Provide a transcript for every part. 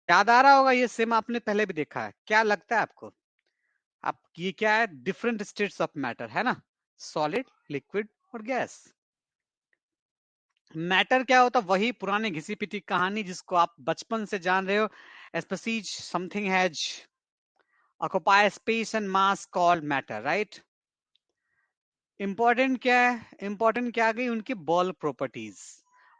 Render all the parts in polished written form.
याद आ रहा होगा, ये सेम आपने पहले भी देखा है। क्या लगता है आपको? आप ये क्या है? डिफरेंट स्टेट्स ऑफ मैटर है ना, सॉलिड, लिक्विड और गैस। मैटर क्या होता? वही पुरानी घिसी पिटी कहानी जिसको आप बचपन से जान रहे हो। Species something has occupy space and mass called matter, right? Important क्या है? इंपॉर्टेंट क्या आ गई? उनकी बल्क प्रॉपर्टीज।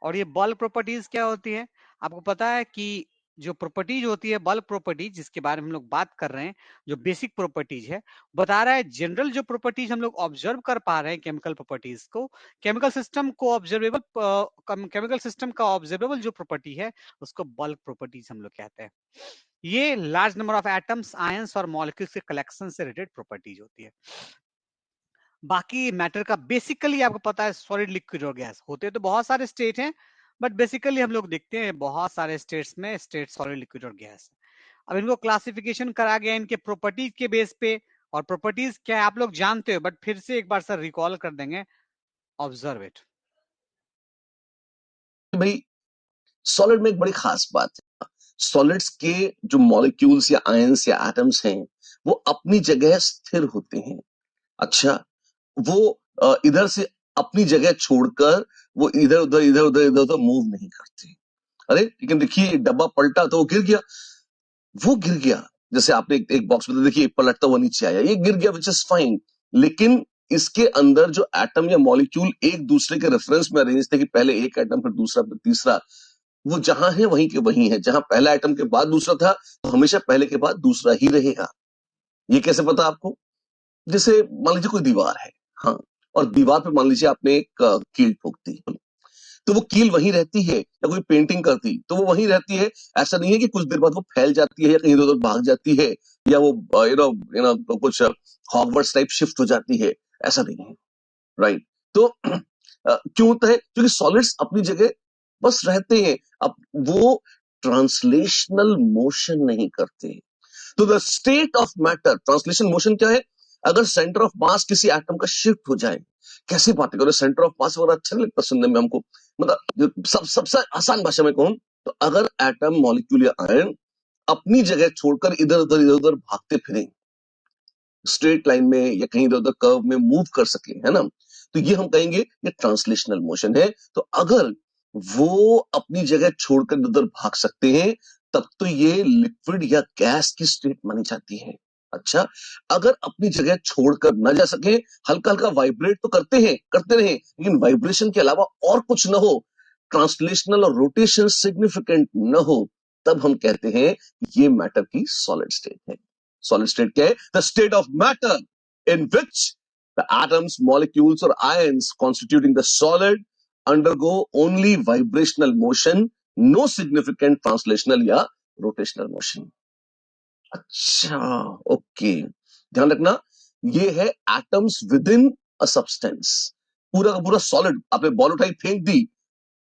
और ये बल्क प्रॉपर्टीज क्या होती है? आपको पता है कि जो प्रॉपर्टीज होती है, बल्क प्रॉपर्टीज जिसके बारे में हम लोग बात कर रहे हैं, जो बेसिक प्रॉपर्टीज है, बता रहा है जनरल जो प्रॉपर्टीज हम लोग ऑब्जर्व कर पा रहे हैं केमिकल प्रॉपर्टीज को, केमिकल सिस्टम को ऑब्जर्वेबल, केमिकल सिस्टम का ऑब्जर्वेबल जो प्रॉपर्टी है उसको बल्क प्रॉपर्टीज हम लोग कहते हैं। ये large number of atoms, ions और मॉलिक्यूल्स के कलेक्शन से रिलेटेड प्रॉपर्टीज होती है। बाकी मैटर का बेसिकली आपको पता है सॉलिड, लिक्विड और गैस होते तो बहुत सारे स्टेट हैं, बट बेसिकली हम लोग देखते हैं बहुत सारे स्टेट्स में स्टेट सॉलिड, लिक्विड और गैस। अब इनको क्लासिफिकेशन करा गया इनके प्रॉपर्टीज के बेस पे। और प्रॉपर्टीज क्या है आप लोग जानते हो, बट फिर से एक बार सर रिकॉल कर देंगे। Observe it. भाई सॉलिड में एक बड़ी खास बात है, सॉलिड्स के जो मॉलिक्यूल्स या आयंस या एटम्स हैं वो अपनी जगह स्थिर होते हैं। अच्छा, वो इधर से अपनी जगह छोड़कर वो इधर उधर मूव नहीं करते। अरे लेकिन देखिए एक डब्बा पलटा तो वो गिर गया, वो गिर गया। जैसे आपने एक बॉक्स में देखिए पलटता हुआ नीचे आया, ये गिर गया, विच इज फाइन। लेकिन इसके अंदर जो एटम या मॉलिक्यूल एक दूसरे के रेफरेंस में अरेंज थे कि पहले एक एटम फिर दूसरा फिर तीसरा, वो जहां है वहीं के वहीं है। जहां पहला आइटम के बाद दूसरा था तो हमेशा पहले के बाद दूसरा ही रहेगा। ये कैसे पता आपको? जैसे मान लीजिए कोई दीवार है, हाँ, और दीवार पे मान लीजिए आपने एक कील ठोक दी, तो वो कील वहीं रहती है, या कोई पेंटिंग करती तो वो वहीं रहती है। ऐसा नहीं है कि कुछ देर बाद वो फैल जाती है या कहीं इधर भाग जाती है, या वो कुछ हॉगवर्ट्स टाइप शिफ्ट हो जाती है, ऐसा नहीं है, राइट? तो क्यों होता है? क्योंकि सॉलिड्स अपनी जगह बस रहते हैं। अब वो ट्रांसलेशनल मोशन नहीं करते। तो the state of matter, translation motion क्या है? अगर सेंटर ऑफ मास किसी एटम का शिफ्ट हो जाए, कैसे बातें करो, सेंटर ऑफ मास वगैरह अच्छा नहीं लगता सुनने में हमको, मतलब सबसे आसान भाषा में कहूं तो अगर एटम, मॉलिक्यूल या आयन अपनी जगह छोड़कर इधर उधर भागते फिरें, स्ट्रेट लाइन में या कहीं इधर उधर कर्व में मूव कर सके, है ना, तो ये हम कहेंगे ये ट्रांसलेशनल मोशन है। तो अगर वो अपनी जगह छोड़कर उधर भाग सकते हैं तब तो ये लिक्विड या गैस की स्टेट मानी जाती है। अच्छा, अगर अपनी जगह छोड़कर न जा सके, हल्का हल्का वाइब्रेट तो करते हैं, करते रहे, लेकिन वाइब्रेशन के अलावा और कुछ न हो, ट्रांसलेशनल और रोटेशन सिग्निफिकेंट न हो, तब हम कहते हैं ये मैटर की सॉलिड स्टेट है। सॉलिड स्टेट क्या है? The state of matter in which the atoms, molecules और ions constituting the solid undergo only vibrational motion, no significant translational या रोटेशनल मोशन। अच्छा, ओके, ध्यान रखना, ये है atoms within a substance. पूरा का पूरा सॉलिड, आपने बॉल उठाई फेंक दी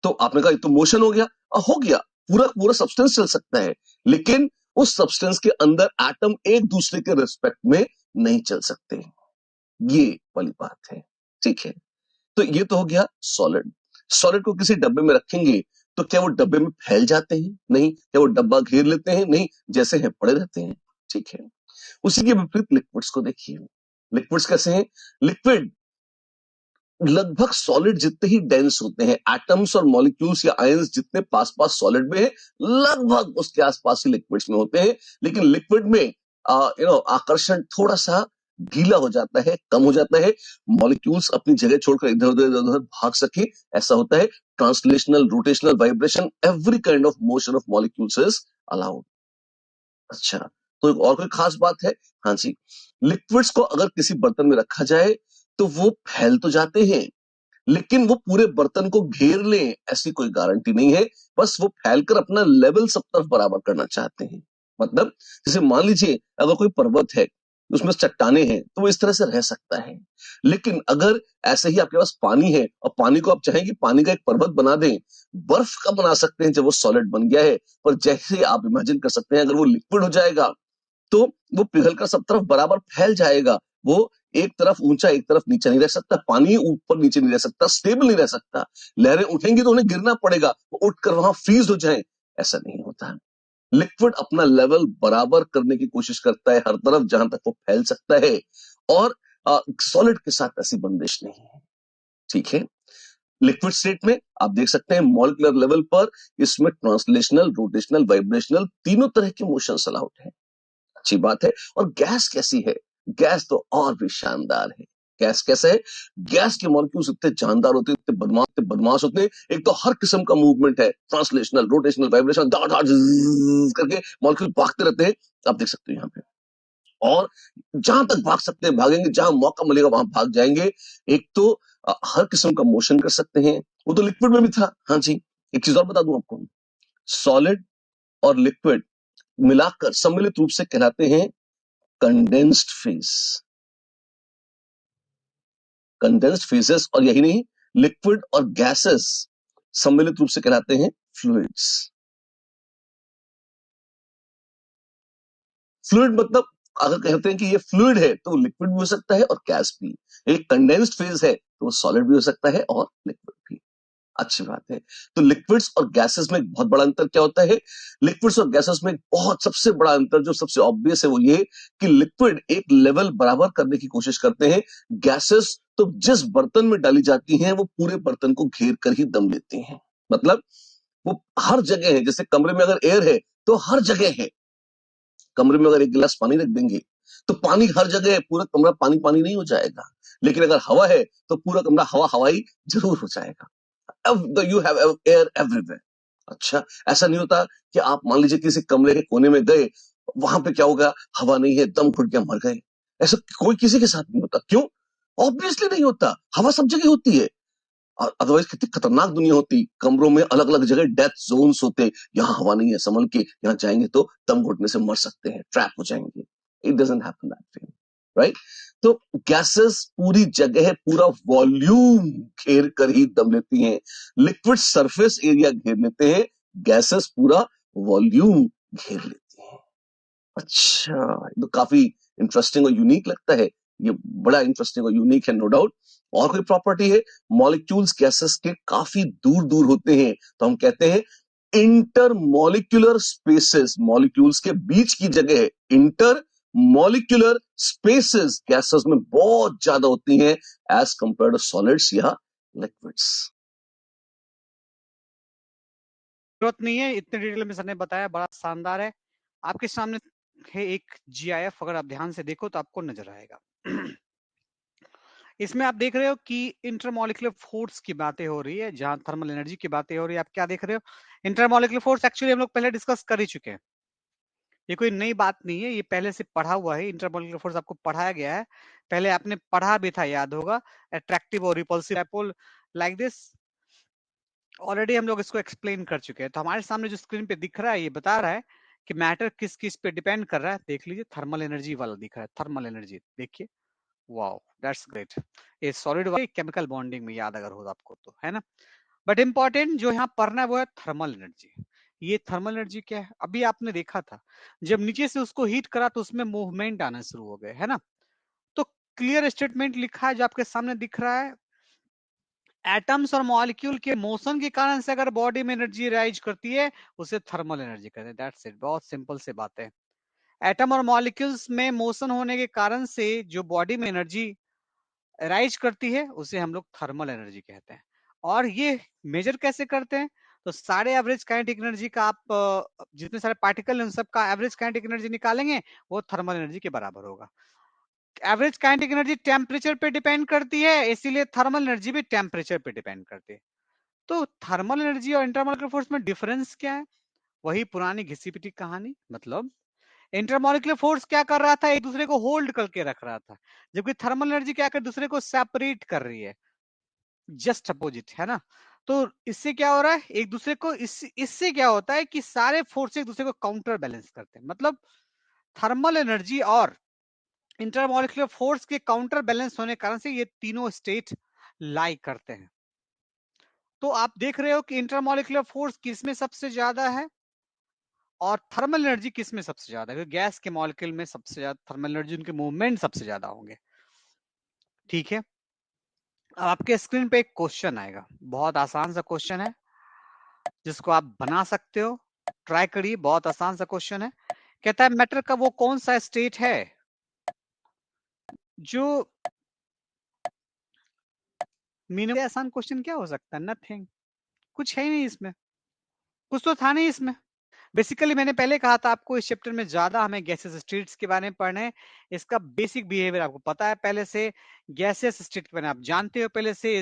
तो आपने कहा तो मोशन हो गया, हो गया, पूरा पूरा सब्सटेंस चल सकता है, लेकिन उस सब्सटेंस के अंदर एटम एक दूसरे के रिस्पेक्ट में नहीं चल सकते। ये वाली बात है, ठीक है? तो ये तो हो गया सॉलिड। सॉलिड को किसी डब्बे में रखेंगे तो क्या वो डब्बे में फैल जाते हैं? नहीं। क्या वो डब्बा घेर लेते हैं? नहीं, जैसे हैं पड़े रहते हैं, ठीक है? उसी के विपरीत लिक्विड्स को देखिए। लिक्विड्स कैसे हैं? लिक्विड लगभग सॉलिड जितने ही डेंस होते हैं, एटम्स और मॉलिक्यूल्स या आयंस जितने पास पास सॉलिड में है, लगभग उसके आसपास ही लिक्विड्स में होते हैं। लेकिन लिक्विड में आकर्षण थोड़ा सा ढीला हो जाता है, कम हो जाता है, मॉलिक्यूल्स अपनी जगह छोड़कर इधर उधर इधर उधर भाग सके, ऐसा होता है। Translational, rotational, vibration, every kind of motion of molecules is allowed. अच्छा, तो एक और कोई खास बात है? हाँ जी, लिक्विड्स को अगर किसी बर्तन में रखा जाए तो वो फैल तो जाते हैं, लेकिन वो पूरे बर्तन को घेर लें ऐसी कोई गारंटी नहीं है। बस वो फैलकर अपना लेवल सब तरफ बराबर करना चाहते हैं। मतलब जैसे मान लीजिए अगर कोई पर्वत है, उसमें चट्टाने हैं, तो वो इस तरह से रह सकता है। लेकिन अगर ऐसे ही आपके पास पानी है और पानी को आप चाहें कि पानी का एक पर्वत बना दें, बर्फ का बना सकते हैं जब वो सॉलिड बन गया है। पर जैसे आप इमेजिन कर सकते हैं अगर वो लिक्विड हो जाएगा तो वो पिघलकर सब तरफ बराबर फैल जाएगा। वो एक तरफ ऊंचा एक तरफ नीचा नहीं रह सकता, पानी ऊपर नीचे नहीं रह सकता, स्टेबल नहीं रह सकता। लहरें उठेंगी तो उन्हें गिरना पड़ेगा, वो उठकर वहां फ्रीज हो जाए, ऐसा नहीं होता। लिक्विड अपना लेवल बराबर करने की कोशिश करता है हर तरफ जहां तक वो फैल सकता है, और सॉलिड के साथ ऐसी बंदिश नहीं है। ठीक है, लिक्विड स्टेट में आप देख सकते हैं मॉलिक्यूलर लेवल पर इसमें ट्रांसलेशनल, रोटेशनल, वाइब्रेशनल तीनों तरह के मोशन अलाउड है। अच्छी बात है। और गैस कैसी है? गैस तो और भी शानदार है। गैस कैसे है? गैस के मॉलिक्यूल्स इतने जानदार होते हैं, इतने बदमाश होते हैं। एक तो हर किस्म का मूवमेंट है, translational, rotational, vibration, dot dot करके मॉलिक्यूल भागते रहते हैं। आप देख सकते हो यहाँ पे, और जहां तक भाग सकते हैं भागेंगे, जहां मौका मिलेगा वहां भाग जाएंगे। एक तो हर किस्म का मोशन कर सकते हैं, वो तो लिक्विड में भी था। हाँ जी, एक चीज और बता दूं आपको, सॉलिड और लिक्विड मिलाकर सम्मिलित रूप से कहलाते हैं कंडेंस्ड फेज। कंडेंस्ड फेजेस, और यही नहीं, लिक्विड और गैसेस सम्मिलित रूप से कहलाते हैं फ्लूइड्स। फ्लूइड मतलब अगर कहते हैं कि ये फ्लूइड है तो लिक्विड भी हो सकता है और गैस भी। एक कंडेंस्ड फेज है तो वो सॉलिड भी हो सकता है और लिक्विड भी। अच्छी बात है। तो लिक्विड्स और गैसेस में एक बहुत बड़ा अंतर क्या होता है? लिक्विड्स और गैसेस में एक बहुत सबसे बड़ा अंतर जो सबसे ऑब्वियस है वो ये कि लिक्विड एक लेवल बराबर करने की कोशिश करते हैं, गैसेस तो जिस बर्तन में डाली जाती हैं वो पूरे बर्तन को घेर कर ही दम लेती हैं। मतलब वो हर जगह है। जैसे कमरे में अगर एयर है तो हर जगह है। कमरे में अगर एक गिलास पानी रख देंगे तो पानी हर जगह है, पूरा कमरा पानी पानी नहीं हो जाएगा। लेकिन अगर हवा है तो पूरा कमरा हवा हवाई जरूर हो जाएगा। You have air everywhere. अच्छा, ऐसा नहीं होता कि आप मान लीजिए किसी कमरे के कोने में गए, वहां पे क्या होगा, हवा नहीं है, दम घुट गया, मर गए। ऐसा कोई किसी के साथ नहीं होता। क्यों? ऑब्वियसली नहीं होता। हवा सब जगह होती है। और अदरवाइज कितनी खतरनाक दुनिया होती। कमरों में अलग अलग जगह डेथ जोन्स होते, यहाँ हवा नहीं है, संभल के यहाँ जाएंगे तो दम घुटने से मर सकते हैं, ट्रैप हो जाएंगे। It doesn't happen that way, right? तो गैसेस पूरी जगह पूरा वॉल्यूम घेर कर ही दम लेती हैं। लिक्विड सरफेस एरिया घेर लेते हैं, गैसेस पूरा वॉल्यूम घेर लेती हैं। अच्छा, ये तो काफी इंटरेस्टिंग और यूनिक लगता है। ये बड़ा इंटरेस्टिंग और यूनिक है, नो डाउट। और कोई प्रॉपर्टी है? मॉलिक्यूल्स गैसेस के काफी दूर दूर होते हैं, तो हम कहते हैं इंटर मॉलिक्यूलर स्पेसेस। मॉलिक्यूल्स के बीच की जगह है, इंटर मॉलिक्यूलर स्पेसेस गैसेस में बहुत ज्यादा होती हैं एज कंपेयर टू सॉलिड्स या लिक्विड्स। जरूरत नहीं है, इतने डिटेल में सर ने बताया, बड़ा शानदार है। आपके सामने है एक GIF, अगर आप ध्यान से देखो तो आपको नजर आएगा। इसमें आप देख रहे हो कि इंटरमॉलिक्यूलर फोर्स की बातें हो रही है, जहां थर्मल एनर्जी की बातें हो रही है। आप क्या देख रहे हो? इंटरमॉलिक्यूलर फोर्स एक्चुअली हम लोग पहले डिस्कस कर ही चुके हैं, ये कोई नई बात नहीं है, ये पहले से पढ़ा हुआ है। इंटरमॉलिक्यूलर फोर्स आपको पढ़ाया गया है, पहले आपने पढ़ा भी था, याद होगा। अट्रैक्टिव और repulsive dipole like this, already हम लोग इसको एक्सप्लेन कर चुके हैं। तो हमारे सामने जो स्क्रीन पे दिख रहा है, ये बता रहा है कि मैटर किस किस पे डिपेंड कर रहा है। देख लीजिए, थर्मल एनर्जी वाला दिख रहा है, थर्मल एनर्जी देखिए। Wow, that's great. ये सॉलिड वाली केमिकल बॉन्डिंग में याद अगर हो आपको तो, है ना। बट इंपॉर्टेंट जो यहाँ पढ़ना है वो है थर्मल एनर्जी। ये थर्मल एनर्जी क्या है? अभी आपने देखा था, जब नीचे से उसको हीट करा तो उसमें मूवमेंट आना शुरू हो गए, है ना। तो क्लियर स्टेटमेंट लिखा है जो आपके सामने दिख रहा है, एटम्स और मॉलिक्यूल के मोशन के कारण से अगर बॉडी में एनर्जी राइज करती है, उसे थर्मल एनर्जी कहते हैं। दैट्स इट, बहुत सिंपल से बात है। एटम और मॉलिक्यूल्स में मोशन होने के कारण से जो बॉडी में एनर्जी राइज करती है, उसे हम लोग थर्मल एनर्जी कहते हैं। और ये मेजर कैसे करते हैं? तो सारे एवरेज काइनेटिक एनर्जी का आप जितने सारे पार्टिकल हैं उन सबका एवरेज काइनेटिक एनर्जी निकालेंगे, वो थर्मल एनर्जी के बराबर होगा। एवरेज काइनेटिक एनर्जी टेम्परेचर पे डिपेंड करती है, इसीलिए थर्मल एनर्जी भी टेम्परेचर पे डिपेंड करती है। तो थर्मल एनर्जी और इंटरमॉलिक्यूलर फोर्स में डिफरेंस क्या है? वही पुरानी घिसी पिटी कहानी। मतलब इंटरमॉलिक्यूलर फोर्स क्या कर रहा था? एक दूसरे को होल्ड करके रख रहा था, जबकि थर्मल एनर्जी क्या कर दूसरे को सेपरेट कर रही है, जस्ट अपोजिट, है ना। तो इससे क्या हो रहा है, एक दूसरे को इससे क्या होता है कि सारे फोर्स एक दूसरे को काउंटर बैलेंस करते हैं। मतलब थर्मल एनर्जी और इंटरमॉलिक्यूलर फोर्स के काउंटर बैलेंस होने के कारण से ये तीनों स्टेट लाई करते हैं। तो आप देख रहे हो कि इंटरमॉलिक्यूलर फोर्स किसमें सबसे ज्यादा है और थर्मल एनर्जी किसमें सबसे ज्यादा है। गैस के मॉलिक्यूल में सबसे ज्यादा थर्मल एनर्जी, उनके मूवमेंट सबसे ज्यादा होंगे। ठीक है, अब आपके स्क्रीन पे एक क्वेश्चन आएगा, बहुत आसान सा क्वेश्चन है जिसको आप बना सकते हो। ट्राई करिए, बहुत आसान सा क्वेश्चन है। कहता है मैटर का वो कौन सा स्टेट है जो मीनिंग। आसान क्वेश्चन क्या हो सकता है? नथिंग, कुछ है ही नहीं इसमें, कुछ तो था नहीं इसमें। बेसिकली मैंने पहले कहा था आपको इस चैप्टर में ज्यादा हमें गैसेस स्टेट्स के बारे में पढ़ना है। इसका बेसिक बिहेवियर आपको पता है पहले से, गैसेस स्टेट के बारे में आप जानते हो पहले से।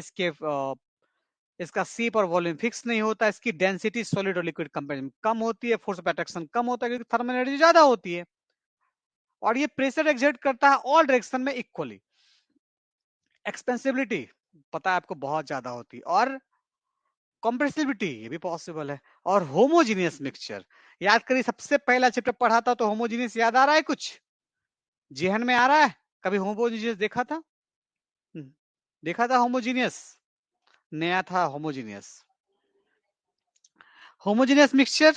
इसका शेप और वॉल्यूम फिक्स नहीं होता, इसकी डेंसिटी सॉलिड और लिक्विड कंपेरिजन में कम होती है, फोर्स ऑफ अट्रैक्शन कम होता है क्योंकि थर्मल एनर्जी ज्यादा होती है, और ये प्रेशर एक्सर्ट करता है ऑल डायरेक्शन में इक्वली। एक्सपेंसिबिलिटी पता है आपको बहुत ज्यादा होती है, और कॉम्प्रेसिबिलिटी ये भी पॉसिबल है, और होमोजीनियस मिक्सचर। याद करिए सबसे पहला चैप्टर पढ़ा था तो होमोजीनियस याद आ रहा है, कुछ जेहन में आ रहा है? कभी होमोजीनियस देखा था? देखा था होमोजीनियस? नया था होमोजीनियस। होमोजीनियस मिक्सचर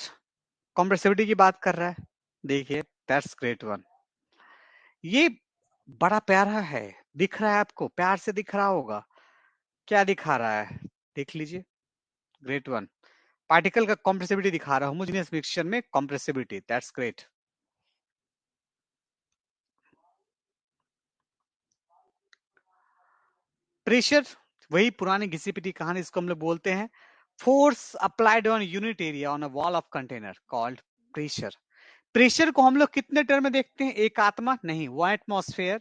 कॉम्प्रेसिबिलिटी की बात कर रहा है। देखिए दैट्स ग्रेट वन। ये बड़ा प्यारा है, दिख रहा है आपको? प्यार से दिख रहा होगा, क्या दिखा रहा है देख लीजिए। ग्रेट वन, पार्टिकल का कॉम्प्रेसिबिलिटी दिखा रहा है होमोजेनियस मिक्सचर में, कॉम्प्रेसिबिलिटी, दैट्स ग्रेट। प्रेशर, वही पुरानी घिसी पिटी कहानी, इसको हम लोग बोलते हैं force applied on unit area on a wall of container called pressure. Pressure को हम लोग कितने टर्म में देखते हैं? एक आत्मा नहीं, one atmosphere,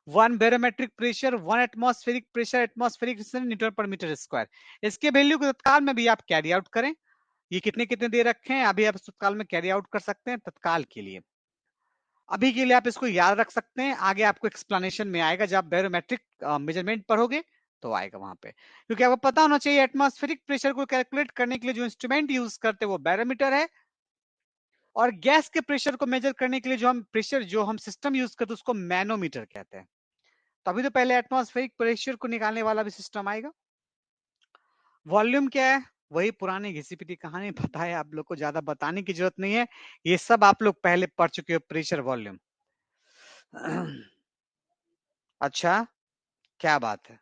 one barometric pressure, one atmospheric pressure, atmospheric Newton पर मीटर स्क्वायर। इसके वैल्यू को तत्काल में भी आप कैरी आउट करें, ये कितने कितने दे रखे हैं अभी आप तत्काल में कैरी आउट कर सकते हैं तत्काल के लिए। अभी के लिए आप इसको याद रख सकते हैं, आगे आपको एक्सप्लेनेशन में आएगा जब बैरोमेट्रिक मेजरमेंट पढ़ोगे तो आएगा वहां पे, क्योंकि आपको पता होना चाहिए एटमॉस्फेरिक प्रेशर को कैलकुलेट करने के लिए जो इंस्ट्रूमेंट यूज करते हैं वो बैरोमीटर है, और गैस के प्रेशर को मेजर करने के लिए जो हम सिस्टम यूज करते हैं उसको मैनोमीटर कहते हैं। तभी तो पहले एटमॉस्फेरिक प्रेशर को निकालने वाला भी सिस्टम आएगा। वॉल्यूम क्या है? वही पुरानी घिसी पिटी कहानी, पता है आप लोग को, ज्यादा बताने की जरूरत नहीं है, ये सब आप लोग पहले पढ़ चुके हो, प्रेशर वॉल्यूम। अच्छा, क्या बात है।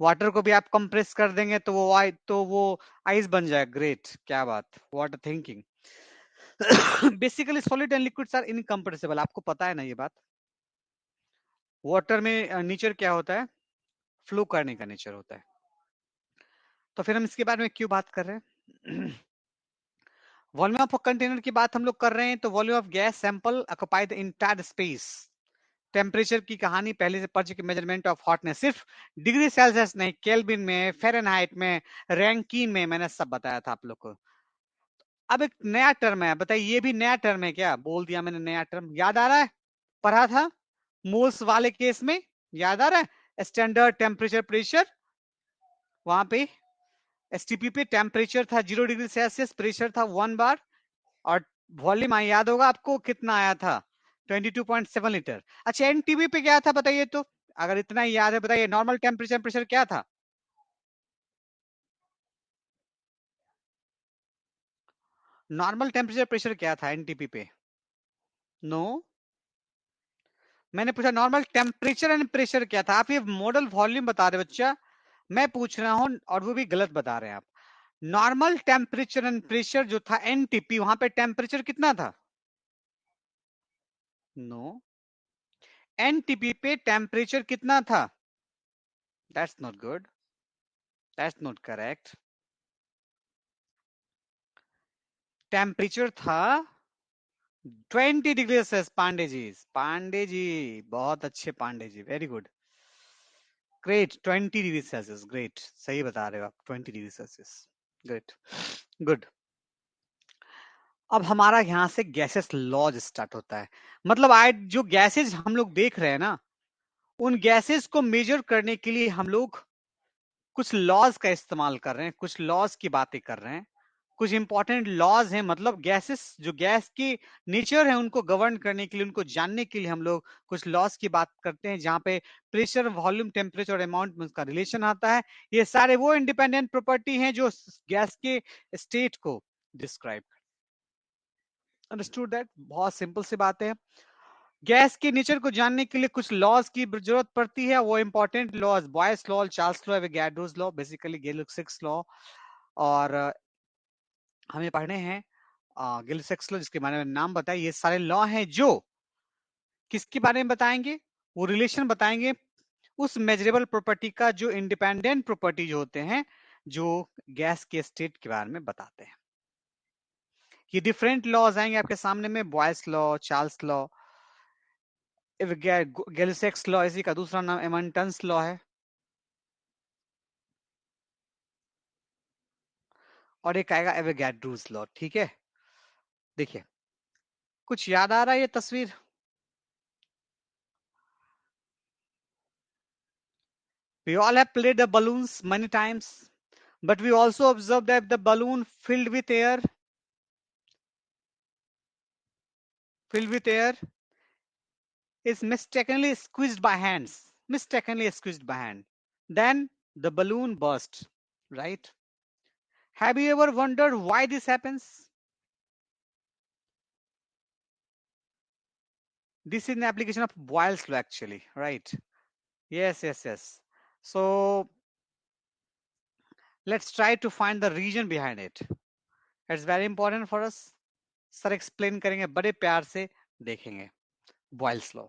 वाटर को भी आप कंप्रेस कर देंगे तो वो आइस बन जाए, ग्रेट, क्या बात, water thinking. Basically solid and liquids are incompressible, आपको पता है ना ये बात। वाटर में नेचर क्या होता है? फ्लो करने का नेचर होता है। तो फिर हम इसके बारे में क्यों बात कर रहे हैं? वॉल्यूम ऑफ कंटेनर की बात हम लोग कर रहे हैं, तो volume of gas sample occupy the entire space. Temperature की कहानी पहले से पढ़ चुके, मेजरमेंट ऑफ हॉटनेस सिर्फ डिग्री सेल्सियस नहीं, केल्विन में, फ़ारेनहाइट में, रैंकिन में, मैंने सब बताया था आप लोग को। अब एक नया टर्म है, बताइए ये भी नया टर्म है क्या? बोल दिया मैंने नया टर्म, याद आ रहा है? पढ़ा था मोल्स वाले केस में, याद आ रहा है? स्टैंडर्ड टेम्परेचर प्रेशर, वहां पे एसटीपी पे टेम्परेचर था 0 डिग्री सेल्सियस, प्रेशर था 1 बार, और वॉल्यूम याद होगा आपको कितना आया था? 22.7 लीटर। अच्छा एनटीबी पे क्या था बताइए तो, अगर इतना ही याद है बताइए, नॉर्मल टेम्परेचर प्रेशर क्या था? नॉर्मल टेम्परेचर प्रेशर क्या था एनटीपी पे? नो, मैंने पूछा नॉर्मल टेम्परेचर एंड प्रेशर क्या था। आप ये मॉडल वॉल्यूम बता रहे बच्चा, मैं पूछ रहा हूं और वो भी गलत बता रहे हैं आप। नॉर्मल टेम्परेचर एंड प्रेशर जो था एनटीपी, वहां पे टेम्परेचर कितना था? नो, एनटीपी पे टेम्परेचर कितना था? That's not good, that's not correct. Temperature था 20 डिग्री सेल्सियस। पांडे जी, पांडे जी, बहुत अच्छे Pandey ji, very good, great. 20 degree Celsius, great, सही बता रहे हो आप, 20 डिग्री सेल्सियस, ग्रेट, गुड। अब हमारा यहाँ से गैसेस लॉज स्टार्ट होता है। मतलब आज जो गैसेस हम लोग देख रहे हैं ना, उन गैसेस को मेजर करने के लिए हम लोग कुछ लॉज का इस्तेमाल कर रहे हैं, कुछ लॉज की बातें कर रहे हैं, कुछ इंपॉर्टेंट लॉज हैं। मतलब गैसेस, जो गैस की नेचर है उनको गवर्न करने के लिए, उनको जानने के लिए हम लोग कुछ लॉज की बात करते हैं, जहां पे प्रेशर, वॉल्यूम, टेम्परेचर और अमाउंट में उसका रिलेशन आता है। ये सारे वो इंडिपेंडेंट प्रॉपर्टी हैं जो गैस के स्टेट को डिस्क्राइब। Understood that? बहुत सिंपल सी बात है। गैस के नेचर को जानने के लिए कुछ लॉज की जरूरत पड़ती है, वो important laws, Boyle's law, Charles law, Avogadro's law, basically गेलो 6 लॉ, और हमें पढ़ने हैं। गिल-सिक्स लॉ जिसके बारे में नाम बताया, ये सारे लॉ हैं जो किसके बारे में बताएंगे, वो रिलेशन बताएंगे उस मेजरेबल प्रॉपर्टी का जो इंडिपेंडेंट प्रॉपर्टीज होते हैं, जो गैस के स्टेट के बारे में बताते हैं। ये डिफरेंट लॉज आएंगे आपके सामने में, Boyle's law, Charles law, Gay Lussac's law, इसी का दूसरा नाम एमंटन्स लॉ है, और एक आएगा एवोगाड्रोस लॉ। ठीक है, देखिए कुछ याद आ रहा है ये तस्वीर? We all have played the balloons many times, but we also observed that the balloon filled with air is mistakenly squeezed by hands, then the balloon burst, right? Have you ever wondered why this happens? This is an application of Boyle's law actually, right? Yes. So let's try to find the reason behind it. It's very important for us. Sir explain करेंगे, बड़े प्यार से देखेंगे Boyle's law.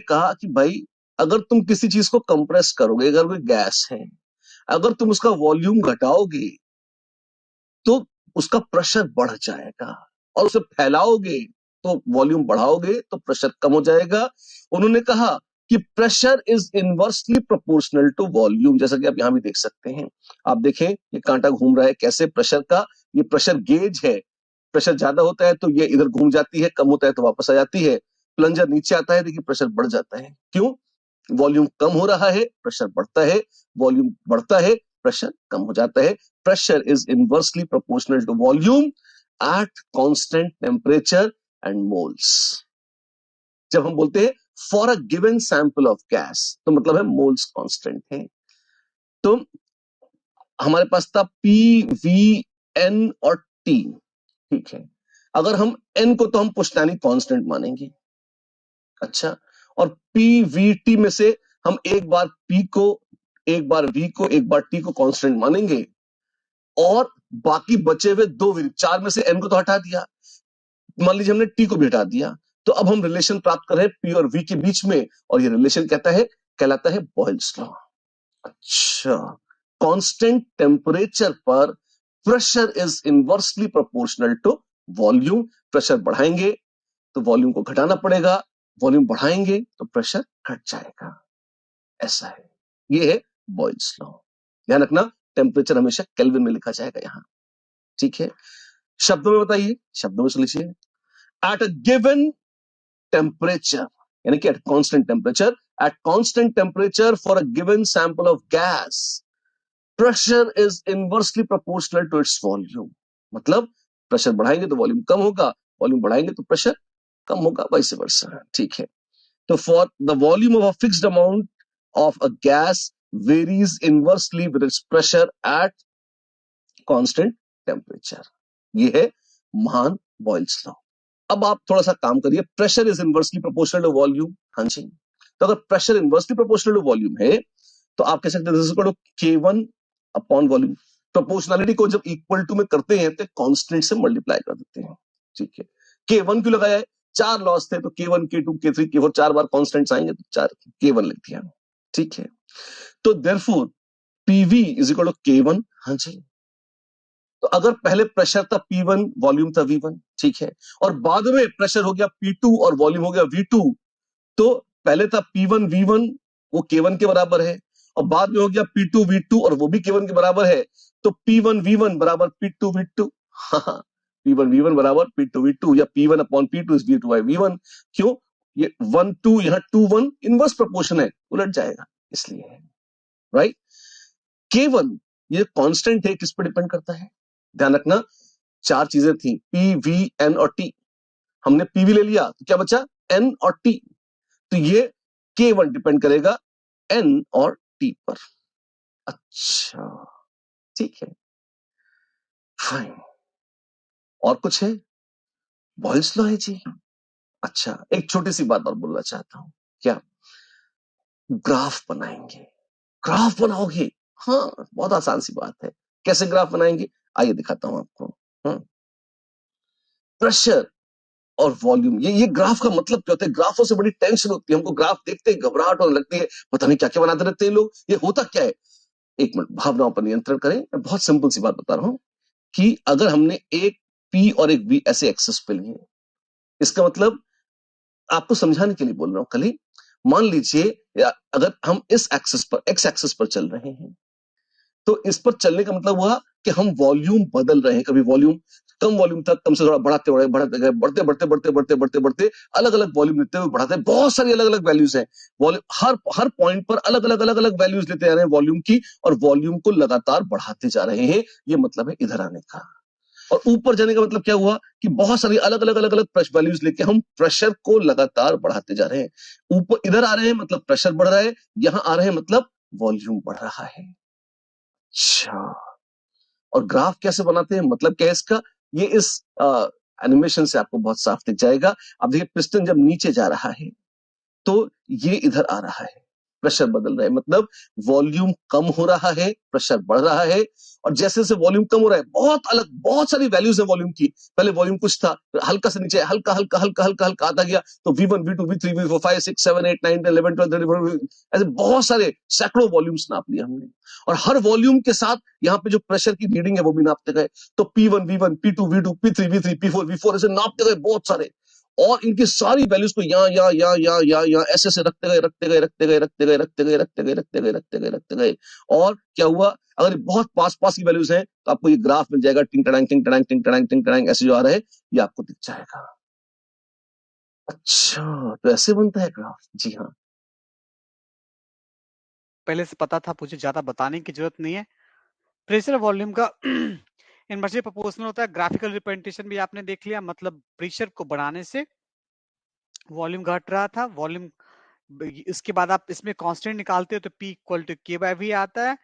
कहा कि भाई अगर तुम किसी चीज को कंप्रेस करोगे, अगर कोई गैस है, अगर तुम उसका वॉल्यूम घटाओगे तो उसका प्रेशर बढ़ जाएगा, और उसे फैलाओगे तो वॉल्यूम बढ़ाओगे तो प्रेशर कम हो जाएगा। उन्होंने कहा कि pressure is inversely proportional to volume, जैसा कि आप यहां भी देख सकते हैं। आप देखें ये कांटा घूम रहा है कैसे, प्रेशर का ये प्रेशर गेज है। प्रेशर ज्यादा होता है तो ये इधर घूम जाती है, कम होता है तो वापस आ जाती है। प्लंजर नीचे आता है, देखिए प्रेशर बढ़ जाता है। क्यों? वॉल्यूम कम हो रहा है, प्रेशर बढ़ता है, वॉल्यूम बढ़ता है, प्रेशर कम हो जाता है। Pressure is inversely proportional to volume at constant temperature and moles. जब हम बोलते हैं for a given sample of gas, तो मतलब है मोल्स कांस्टेंट है। तो हमारे पास था पी, वी, एन और टी। ठीक है, अगर हम एन को तो हम पुश्तैनी कांस्टेंट मानेंगे। अच्छा, और पी वी टी में से हम एक बार पी को, एक बार वी को, एक बार टी को कांस्टेंट मानेंगे, और बाकी बचे हुए दो वेरिएबल, चार में से एन को तो हटा दिया, मान लीजिए हमने टी को भी हटा दिया, तो अब हम रिलेशन प्राप्त कर रहे हैं पी और वी के बीच में, और ये रिलेशन कहलाता है बॉयल्स लॉ। अच्छा, कांस्टेंट टेम्परेचर पर pressure is inversely proportional to volume. Pressure बढ़ाएंगे तो वॉल्यूम को घटाना पड़ेगा, वॉल्यूम बढ़ाएंगे तो प्रेशर घट जाएगा। ऐसा है, ये है बॉयल्स लॉ। ध्यान रखना, टेम्परेचर हमेशा केल्विन में लिखा जाएगा यहां। ठीक है, शब्दों में बताइए, शब्दों में सुन लीजिए। एट अ गिवन टेम्परेचर, यानी कि at constant temperature for a given sample of gas, pressure is inversely proportional to its volume. मतलब प्रेशर बढ़ाएंगे तो वॉल्यूम कम होगा, वॉल्यूम बढ़ाएंगे तो प्रेशर कम होगा, वाइस वर्सा। ठीक है, तो for the volume of a fixed amount of a gas varies inversely with its pressure at constant temperature. ये है महान बॉयल्स लॉ। अब आप थोड़ा सा काम करिए, pressure is inversely proportional to volume. हाँ जी, तो अगर pressure inversely proportional to volume है तो आप कह सकते हैं K1 अपॉन वॉल्यूम। प्रोपोर्शनलिटी को जब इक्वल टू में करते हैं तो कांस्टेंट से मल्टीप्लाई कर देते हैं। ठीक है, K1 क्यों लगाया है? चार लॉस थे तो K1, K2, K3, K4 चार बार कांस्टेंट्स आएंगे तो चार K1 लिख दिया। ठीक है, तो therefore PV is equal to K1। हाँ जी, तो अगर पहले प्रेशर था P1, वॉल्यूम था V1, ठीक है, और बाद में प्रेशर हो गया P2 और वॉल्यूम हो गया V2, तो पहले था P1 V1, वो K1 के बराबर है, और बाद में हो गया P2 V2 और वो भी K1 के बराबर है, तो P1 V1 बराबर P2 V2। हाँ, P1 V1 बराबर P2 V2, या P1 upon P2 is V2 by V1। क्यों? ये 1 2 यहाँ 2 1 इनवर्स प्रोपोर्शन है, उलट जाएगा इसलिए, राइट। K1 ये कांस्टेंट है, किस पर डिपेंड करता है? ध्यान रखना, चार चीजें थी, P, V, N और T। हमने PV ले लिया तो क्या बचा? N और T। तो ये K1 डिपेंड करेगा N और T पर। अच्छा, ठीक है, फाइन। और कुछ है? बॉयल्स लॉ है जी। अच्छा, एक छोटी सी बात और बोलना चाहता हूं। क्या? ग्राफ बनाएंगे। ग्राफ बनाओगे? हाँ, बहुत आसान सी बात है। कैसे ग्राफ बनाएंगे? आइए दिखाता हूं आपको। प्रेशर और वॉल्यूम, ये ग्राफ का मतलब क्या होता है? ग्राफों से बड़ी टेंशन होती है हमको, ग्राफ देखते ही घबराहट होने लगती है, पता नहीं क्या क्या बनाते रहते हैं लोग, ये होता क्या है? एक मिनट, भावनाओं पर नियंत्रण करें। मैं बहुत सिंपल सी बात बता रहा हूं कि अगर हमने एक पी और एक वी ऐसे एक्सेस पे लिए, इसका मतलब, आपको समझाने के लिए बोल रहा हूं खाली, मान लीजिए अगर हम इस एक्सेस पर, एक्स एक्सेस पर चल रहे हैं, तो इस पर चलने का मतलब हुआ कि हम वॉल्यूम बदल रहे हैं। कभी वॉल्यूम कम वॉल्यूम था, कम से थोड़ा बढ़ाते बढ़े बढ़ाते गए, बढ़ते बढ़ते बढ़ते बढ़ते बढ़ते बढ़ते अलग अलग वॉल्यूम लेते हुए बढ़ाते, बहुत सारी अलग अलग वैल्यूज हैं। वॉल्यूम हर हर पॉइंट पर अलग अलग अलग अलग वैल्यूज लेते जा रहे हैं वॉल्यूम की, और वॉल्यूम को लगातार बढ़ाते जा रहे हैं। ये मतलब है इधर आने का। और ऊपर जाने का मतलब क्या हुआ कि बहुत सारी अलग अलग अलग अलग वैल्यूज लेके हम प्रेशर को लगातार बढ़ाते जा रहे हैं। ऊपर इधर आ रहे हैं मतलब प्रेशर बढ़ रहा है, यहां आ रहे हैं मतलब वॉल्यूम बढ़ रहा है। अच्छा, और ग्राफ कैसे बनाते हैं, मतलब क्या है इसका? ये इस एनिमेशन से आपको बहुत साफ दिख जाएगा। अब देखिए, पिस्टन जब नीचे जा रहा है तो ये इधर आ रहा है, प्रेशर बदल रहा है, मतलब वॉल्यूम कम हो रहा है, प्रेशर बढ़ रहा है। और जैसे जैसे वॉल्यूम कम हो रहा है, बहुत सारी वैल्यूज है वॉल्यूम की। पहले वॉल्यूम कुछ था, फिर हल्का से नीचे हल्का हल्का हल्का हल्का हल्का आता गया, तो V1 V2 V3 V4 5 6 7 8 9 10 11 12 13 14, ऐसे बहुत सारे सैकड़ों वॉल्यूम्स नाप लिए हमने। और हर वॉल्यूम के साथ यहाँ पे जो प्रेशर की रीडिंग है वो भी नापते गए। तो P1 V1 P2 V2 P3 V3 P4 V4 ऐसे नापते गए बहुत सारे। और इनकी सारी वैल्यूज को यहाँ ऐसे ऐसे रखते गए रखते गए रखते गए रखते गए रखते गए रखते गए रखते गए रखते गए रखते गए। और क्या हुआ? अगर ये बहुत पास पास की वैल्यूज हैं तो आपको ये ग्राफ मिल जाएगा, टिंग टड़ांग टिंग टड़ांग टिंग टड़ांग टिंग टड़ांग ऐसे जो आ रहा है, ये आपको दिख जाएगा। अच्छा, तो ऐसे बनता है ग्राफ? जी हाँ। पहले से पता था, मुझे ज्यादा बताने की जरूरत नहीं है। प्रेशर वॉल्यूम का इनवर्सली प्रोपोर्शनल होता है। ग्राफिकल रिप्रेजेंटेशन भी आपने देख लिया, मतलब प्रेशर को बढ़ाने से वॉल्यूम घट रहा था। वॉल्यूम, इसके बाद आप इसमें कांस्टेंट निकालते हो तो P equal to K by V आता है,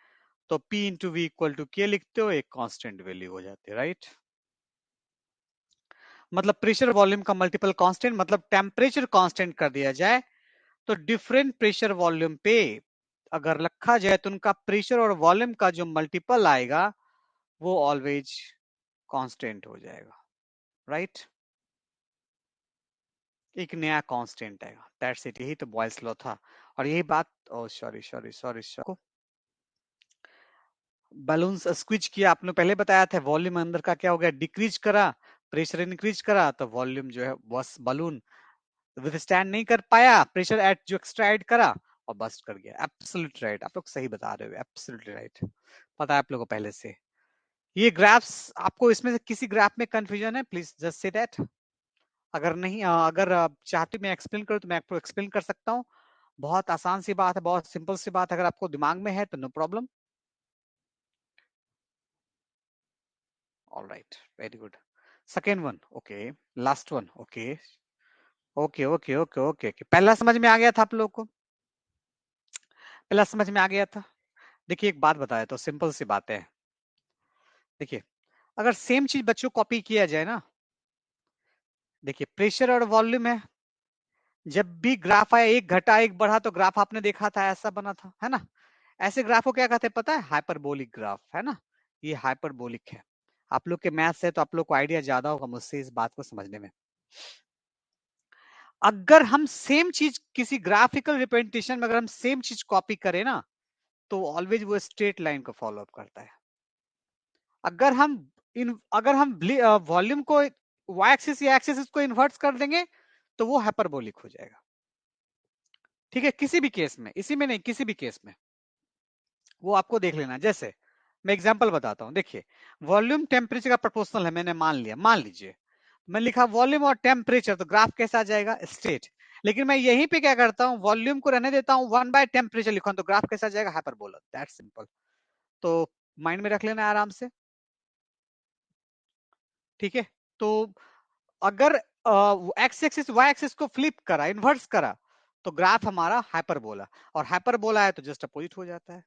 तो P into V equal to K लिखते हो, एक कांस्टेंट वैल्यू हो जाती है, राइट। मतलब प्रेशर वॉल्यूम का मल्टीपल कांस्टेंट, मतलब टेम्परेचर कांस्टेंट कर दिया जाए तो डिफरेंट प्रेशर वॉल्यूम पे अगर रखा जाए तो उनका प्रेशर और वॉल्यूम का जो मल्टीपल आएगा वो ऑलवेज कांस्टेंट हो जाएगा, राइट। एक नया कांस्टेंट आएगा, दैट्स इट। यही तो बॉयल्स लॉ था। और यही बात, oh sorry sorry sorry sorry, balloon squeeze किया, आपने पहले बताया था, वॉल्यूम अंदर का क्या हो गया, डिक्रीज करा, प्रेशर इंक्रीज करा, तो वॉल्यूम जो है बस बलून विथस्टैंड नहीं कर पाया प्रेशर एट जो एक्सट्राइड करा और बस्ट कर गया। एब्सोल्युटली राइट, आप लोग सही बता रहे हो, एब्सोल्युटली राइट। पता है आप लोगों को पहले से। ये ग्राफ्स, आपको इसमें से किसी ग्राफ में कंफ्यूजन है, प्लीज जस्ट से दैट। अगर नहीं, अगर आप चाहते मैं एक्सप्लेन करूं तो मैं आपको एक्सप्लेन कर सकता हूँ। बहुत आसान सी बात है, बहुत सिंपल सी बात है, अगर आपको दिमाग में है तो no problem. Alright, very good. Second one, okay. Last one, okay okay okay okay okay. पहला समझ में आ गया था आप लोग को? पहला समझ में आ गया था। देखिए एक बात बताया तो सिंपल सी बात है। देखिए, अगर सेम चीज बच्चों कॉपी किया जाए ना, देखिए प्रेशर और वॉल्यूम है, जब भी ग्राफ आया एक घटा एक बढ़ा तो ग्राफ आपने देखा था ऐसा बना था, है ना। ऐसे ग्राफ को क्या कहते हैं पता है? हाइपरबोलिक ग्राफ, है ना। ये हाइपरबोलिक है। आप लोग के मैथ्स है तो आप लोग को आइडिया ज्यादा होगा मुझसे इस बात को समझने में। अगर हम सेम चीज किसी ग्राफिकल रिप्रेजेंटेशन में अगर हम सेम चीज कॉपी करें ना, तो ऑलवेज वो स्ट्रेट लाइन को फॉलो अप करता है। अगर हम अगर हम वॉल्यूम को वाई एक्सिस या एक्सिस को इन्वर्ट कर देंगे तो वो हाइपरबोलिक हो जाएगा। ठीक है, किसी भी केस में, इसी में नहीं, किसी भी केस में वो आपको देख लेना। जैसे मैं एग्जांपल बताता हूं, देखिए वॉल्यूम टेम्परेचर का प्रोपोर्शनल है, मैंने मान लिया, मान लीजिए मैं लिखा वॉल्यूम और टेम्परेचर, तो ग्राफ कैसा आ जाएगा? स्ट्रेट। लेकिन मैं यहीं पे क्या करता हूँ, वॉल्यूम को रहने देता हूँ, 1/टेम्परेचर लिखा, तो ग्राफ कैसा आ जाएगा? हाइपरबोला। That's simple. तो माइंड में रख लेना आराम से। ठीक है, तो अगर एक्स एक्सिस वाई एक्सिस को फ्लिप करा, इन्वर्स करा, तो ग्राफ हमारा हाइपरबोला। और हाइपरबोला है तो जस्ट अपोजिट हो जाता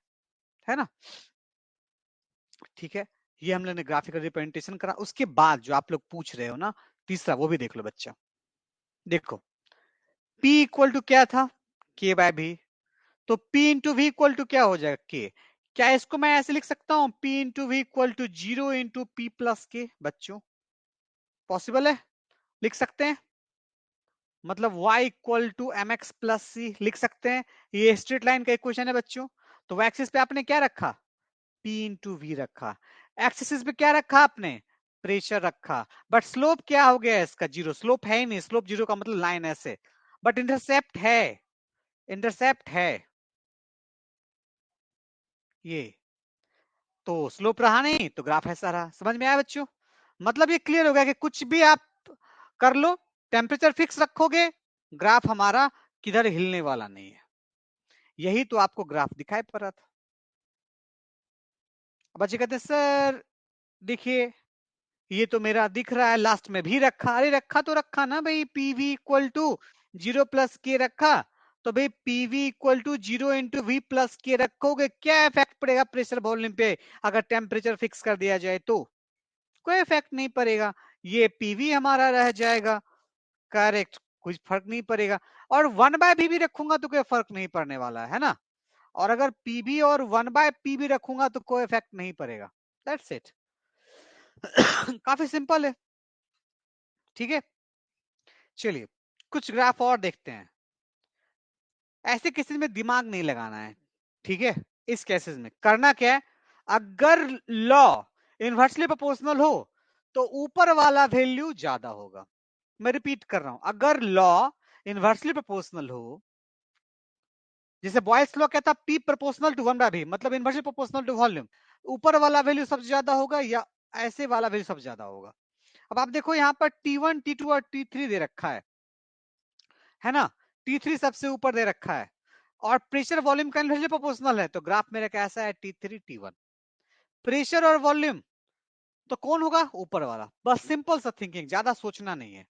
है ना। ठीक है, ये हम लोग ने ग्राफिकल रिप्रेजेंटेशन करा। उसके बाद जो आप लोग पूछ रहे हो ना, तीसरा, वो भी देख लो बच्चा। देखो P इक्वल टू क्या था? K बाय भी। तो P into V equal to क्या हो जाएगा के। क्या इसको मैं ऐसे लिख सकता हूं P into V equal to 0 into P plus K. बच्चों पॉसिबल है, लिख सकते हैं। मतलब y equal to M X plus C लिख सकते हैं। ये स्ट्रेट लाइन का इक्वेशन है बच्चों। तो एक्सिस पे आपने क्या रखा P इंटू वी रखा। एक्सिस पे क्या रखा आपने प्रेशर रखा। बट स्लोप क्या हो गया इसका जीरो। स्लोप है ही नहीं, स्लोप जीरो का मतलब लाइन ऐसे। बट इंटरसेप्ट है, इंटरसेप्ट है ये। तो स्लोप रहा नहीं तो ग्राफ ऐसा रहा। समझ में आया बच्चों। मतलब ये क्लियर हो गया कि कुछ भी आप कर लो, टेम्परेचर फिक्स रखोगे, ग्राफ हमारा किधर हिलने वाला नहीं है। यही तो आपको ग्राफ दिखाई पड़ रहा था। बच्चे कहते सर देखिए ये तो मेरा दिख रहा है, लास्ट में भी रखा। अरे रखा तो रखा ना भाई, पीवी इक्वल टू 0 प्लस के रखा। तो भाई PV equal to 0 into V plus K रखोगे, क्या इफेक्ट पड़ेगा प्रेशर वॉल्यूम पे अगर टेम्परेचर फिक्स कर दिया जाए तो। कोई इफेक्ट नहीं पड़ेगा, ये पीवी हमारा रह जाएगा। करेक्ट, कुछ फर्क नहीं पड़ेगा। और 1/v भी रखूंगा तो कोई फर्क नहीं पड़ने वाला है ना। और अगर पीबी और 1/p भी रखूंगा तो कोई इफेक्ट नहीं पड़ेगा। That's it. काफी सिंपल है। ठीक है, चलिए कुछ ग्राफ और देखते हैं। ऐसे केसेस में दिमाग नहीं लगाना है, ठीक है। इस केसेस में करना क्या है, अगर लॉ इनवर्सली प्रोपोर्शनल हो तो ऊपर वाला वैल्यू ज्यादा होगा। मैं रिपीट कर रहा हूं, अगर लॉ इनवर्सली प्रोपोर्शनल हो, जैसे बॉयस लॉ कहता पी प्रोपोर्शनल टू 1/v, मतलब इनवर्सली प्रोपोर्शनल टू वॉल्यूम, ऊपर वाला वैल्यू सबसे ज्यादा होगा या ऐसे वाला वैल्यू सबसे ज्यादा होगा। अब आप देखो यहाँ पर T1 T2 और T3 दे रखा है ना। T3 सबसे ऊपर दे रखा है और प्रेशर वॉल्यूम का इनवर्सली प्रोपोर्शनल है, तो ग्राफ मेरा कैसा है T3 T1। प्रेशर और वॉल्यूम तो कौन होगा ऊपर वाला। बस सिंपल सा थिंकिंग, ज्यादा सोचना नहीं है।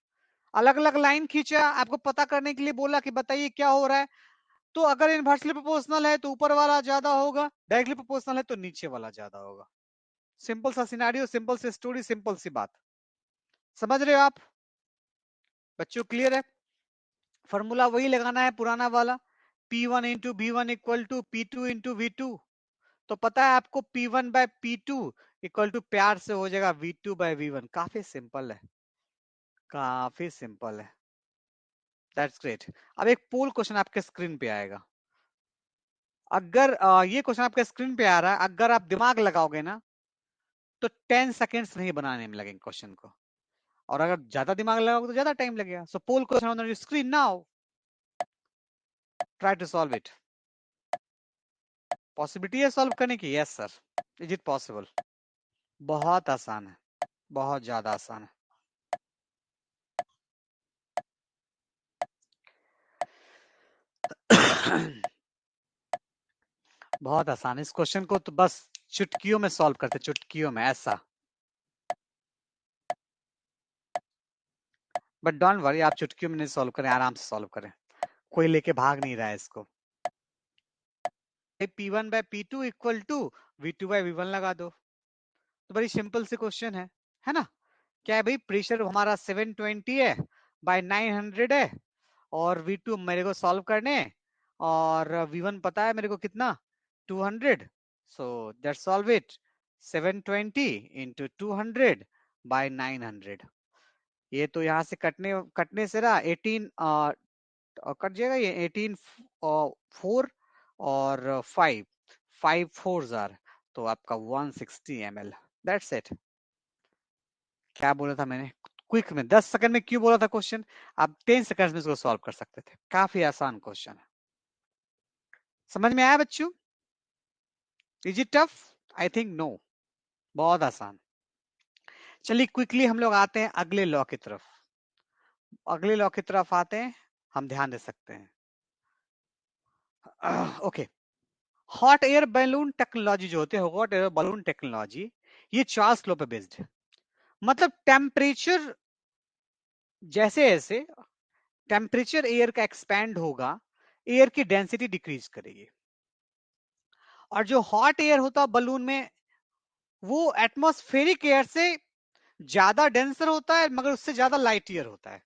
अलग अलग लाइन खींचा आपको पता करने के लिए, बोला कि बताइए क्या हो रहा है। तो अगर इनवर्सली प्रोपोर्शनल है तो ऊपर वाला ज्यादा होगा, डायरेक्टली प्रोपोर्शनल है तो नीचे वाला ज्यादा होगा। सिंपल सा सिनेरियो, सिंपल सी स्टोरी, सिंपल सी बात। समझ रहे हो आप बच्चों, क्लियर है। फॉर्मूला वही लगाना है पुराना वाला, P1 into V one equal to P2 into V2। तो पता है आपको P1 bye P2 equal to प्यार से हो जाएगा V2 बाय V1। काफी सिंपल है, काफी सिंपल है। That's great. अब एक पोल क्वेश्चन आपके स्क्रीन पे आएगा। अगर ये क्वेश्चन आपके स्क्रीन पे आ रहा है, अगर आप दिमाग लगाओगे ना तो 10 सेकेंड्स नहीं बनाने में लगेंगे क्वेश्चन को, और अगर ज्यादा दिमाग लगाओगे तो ज्यादा टाइम लगेगा। So poll question on your screen now, try to solve it. Possibility है सॉल्व करने की? Yes sir, is it possible. बहुत आसान है, बहुत ज्यादा आसान है। बहुत आसान है। इस क्वेश्चन को तो बस चुटकियों में सॉल्व करते, चुटकियों में ऐसा। बट डोंट वरी, आप चुटकियों में नहीं सॉल्व करें, आराम से सॉल्व करें, कोई लेके भाग नहीं रहा है इसको। P1 bye P2 equal to V2 bye V1 लगा दो, तो बड़ी सिंपल सी क्वेश्चन है ना। क्या है भाई, प्रेशर हमारा 720 है बाय 900 है, और V2 मेरे को सॉल्व करने, और V1 पता है मेरे को कितना 200। So that's solve it. 720 into 200 by 900। ये तो यहाँ से कटने कटने से ना 18 कट जाएगा, ये 18 4 और 5 5 4 जार, तो आपका 160 ml। That's it. क्या बोला था मैंने, क्विक में 10 सेकंड में क्यों बोला था क्वेश्चन, आप 10 सेकंड में इसको सॉल्व कर सकते थे। काफी आसान क्वेश्चन है। समझ में आया बच्चों? Is it tough? I think no, बहुत आसान। चलिए क्विकली हम लोग आते हैं अगले लॉ की तरफ। अगले लॉ की तरफ आते हैं, हम ध्यान दे सकते हैं। Okay, hot air balloon technology जो होते हैं, हॉट एयर बैलून टेक्नोलॉजी, ये चार्ल्स लॉ पे बेस्ड है। मतलब टेम्परेचर जैसे जैसे टेम्परेचर एयर का एक्सपैंड होगा, एयर की डेंसिटी डिक्रीज करेगी। और जो हॉट एयर होता है बलून में, वो एटमॉस्फेरिक एयर से ज्यादा डेंसर होता है, मगर उससे ज्यादा लाइट एयर होता है।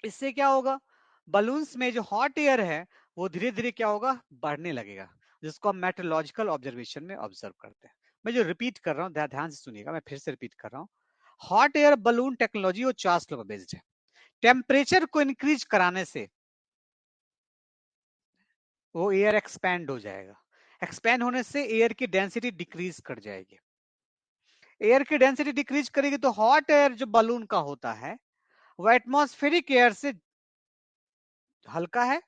इससे क्या होगा, बलून्स में जो हॉट एयर है वो धीरे धीरे क्या होगा, बढ़ने लगेगा, जिसको हम मेट्रोलॉजिकल ऑब्जर्वेशन में ऑब्जर्व करते हैं। मैं जो रिपीट कर रहा हूँ ध्यान से सुनिएगा, मैं फिर से रिपीट कर रहा हूँ। हॉट एयर बलून टेक्नोलॉजी वो चार्ल्स लॉ पर बेस्ड है। टेम्परेचर को इंक्रीज कराने से वो एयर एक्सपैंड हो जाएगा, एक्सपैंड होने से एयर की डेंसिटी डिक्रीज कर जाएगी। एयर की डेंसिटी डिक्रीज करेगी तो हॉट एयर जो बलून का होता है वो एटमॉस्फेरिक एयर से हल्का है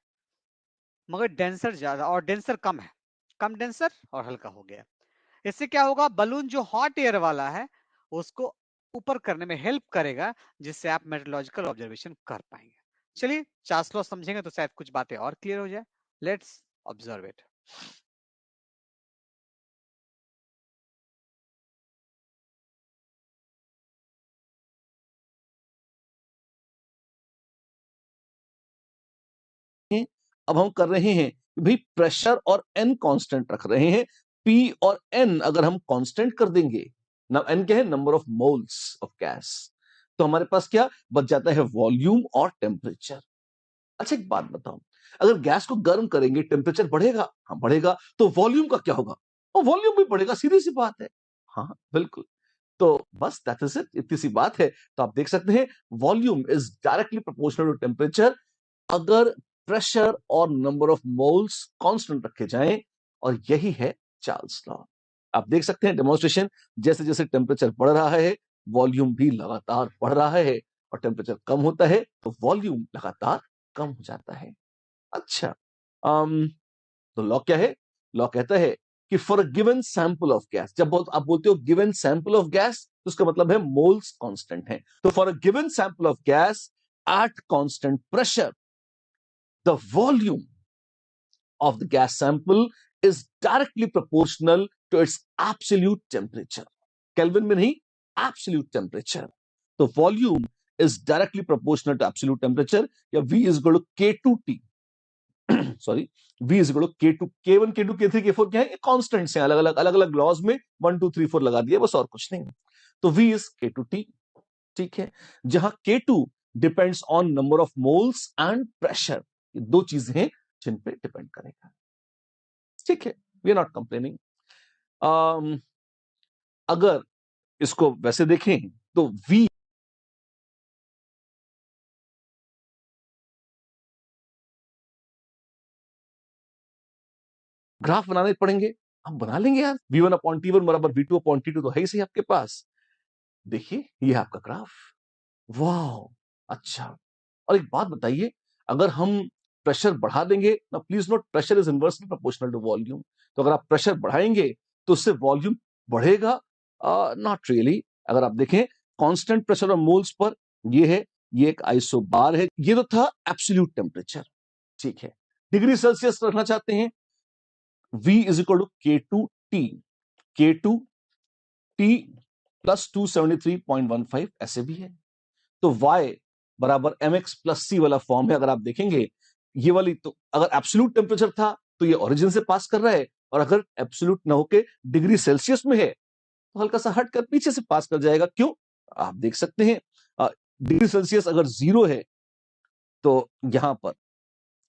मगर डेंसर ज्यादा, और डेंसर कम है, कम डेंसर और हल्का हो गया। इससे क्या होगा, बलून जो हॉट एयर वाला है उसको ऊपर करने में हेल्प करेगा, जिससे आप मेट्रोलॉजिकल ऑब्जर्वेशन कर पाएंगे। चलिए चार्ल्स लॉ समझेंगे तो शायद कुछ बातें और क्लियर हो जाए। Let's observe it. अब हम कर रहे हैं कि भाई प्रेशर और एन कांस्टेंट रख रहे हैं। पी और एन अगर हम कांस्टेंट कर देंगे, ना एन क्या है, number of moles of gas, तो हमारे पास क्या बच जाता है, वॉल्यूम और टेम्परेचर। अच्छा एक बात बताओ, अगर गैस को गर्म करेंगे टेम्परेचर बढ़ेगा, हाँ बढ़ेगा, तो वॉल्यूम का क्या होगा, और वॉल्यूम भी बढ़ेगा, सीधी सी बात है। हाँ बिल्कुल, तो बस दैट इज इट, इतनी सी बात है। तो आप देख सकते हैं volume is directly proportional to temperature अगर प्रेशर और नंबर ऑफ मोल्स कांस्टेंट रखे जाएं, और यही है चार्ल्स लॉ। आप देख सकते हैं डेमोन्स्ट्रेशन, जैसे जैसे टेम्परेचर बढ़ रहा है वॉल्यूम भी लगातार बढ़ रहा है, और टेम्परेचर कम होता है तो वॉल्यूम लगातार कम हो जाता है। अच्छा, तो लॉ क्या है, लॉ कहता है कि for a given sample of gas, जब आप बोलते हो गिवन सैंपल ऑफ गैस तो उसका मतलब है मोल्स कांस्टेंट है। तो for a given sample of gas at constant pressure the volume of the gas sample is directly proportional to its absolute temperature. Kelvin में नहीं, absolute temperature. तो volume is directly proportional to absolute temperature, या V is equal to K2T. Sorry, V is equal to K2, K1, K2, K3, K4 क्या है, ये constants हैं, अलग अलग लॉज में 1 2 3 4 लगा दिए बस, और कुछ नहीं। तो V is K2T, ठीक है, जहां K2 depends on number of moles and pressure, ये दो चीजें हैं जिन पे डिपेंड करेगा। ठीक है, वी आर नॉट कंप्लेनिंग। अगर इसको वैसे देखें तो V ग्राफ बनाने पड़ेंगे, हम बना लेंगे यार। V1/T1 बराबर V2/T2 तो है ही सही आपके पास। देखिए ये आपका ग्राफ, वाह अच्छा। और एक बात बताइए, अगर हम प्रेशर बढ़ा देंगे ना, please note pressure is inversely proportional to volume, तो अगर आप प्रेशर बढ़ाएंगे तो उससे वॉल्यूम बढ़ेगा, नॉट रियली। अगर आप देखें कांस्टेंट प्रेशर और मोल्स पर, ये है, ये एक आइसो बार है, ये तो था एब्सोल्यूट टेम्परेचर, ठीक है। डिग्री सेल्सियस रखना चाहते हैं, V is equal to K2T, K2T plus 273.15 ऐसे भी है। तो y बराबर mx प्लस सी वाला फॉर्म है। अगर आप देखेंगे ये वाली, तो अगर एब्सोल्यूट टेम्परेचर था तो ये ओरिजिन से पास कर रहा है, और अगर एब्सोल्यूट ना होके डिग्री सेल्सियस में है तो हल्का सा हटकर पीछे से पास कर जाएगा। क्यों, आप देख सकते हैं डिग्री सेल्सियस अगर 0 है तो यहां पर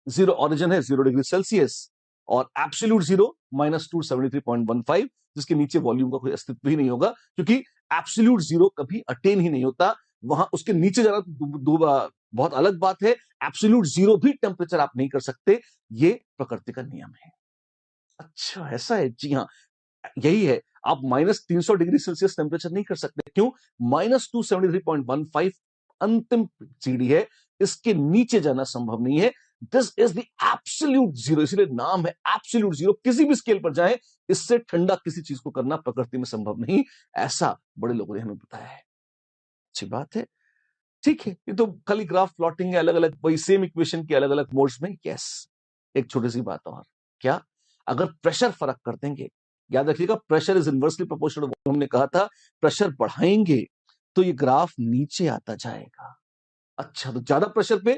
0 ओरिजिन है, 0 डिग्री सेल्सियस, और एब्सोल्यूट 0 माइनस 273.15, जिसके नीचे वॉल्यूम का कोई अस्तित्व ही नहीं होगा, क्योंकि एब्सोल्यूट 0 कभी अटेन ही नहीं होता। वहां उसके नीचे जाना बहुत अलग बात है, एब्सोल्यूट 0 भी टेम्परेचर आप नहीं कर सकते, ये प्रकृति का नियम है। अच्छा ऐसा है, जी हाँ, यही है, आप -300 डिग्री सेल्सियस टेम्परेचर नहीं कर सकते। क्यों, -273.15 अंतिम सीढ़ी है, इसके नीचे जाना संभव नहीं है। This is the absolute zero, इसलिए नाम है एब्सोल्यूट जीरो। किसी भी स्केल पर जाएं, इससे ठंडा किसी चीज को करना प्रकृति में संभव नहीं, ऐसा बड़े लोगों ने हमें बताया है। अच्छी बात है, ठीक है। ये तो खाली ग्राफ प्लॉटिंग है, अलग अलग वही सेम इक्वेशन के अलग अलग मोड्स में। यस, एक छोटी सी बात और, क्या, अगर प्रेशर फर्क कर देंगे, याद रखिएगा प्रेशर इज इनवर्सली प्रोपोर्शनल, हमने कहा था प्रेशर बढ़ाएंगे तो ये ग्राफ नीचे आता जाएगा। अच्छा, तो ज्यादा प्रेशर पे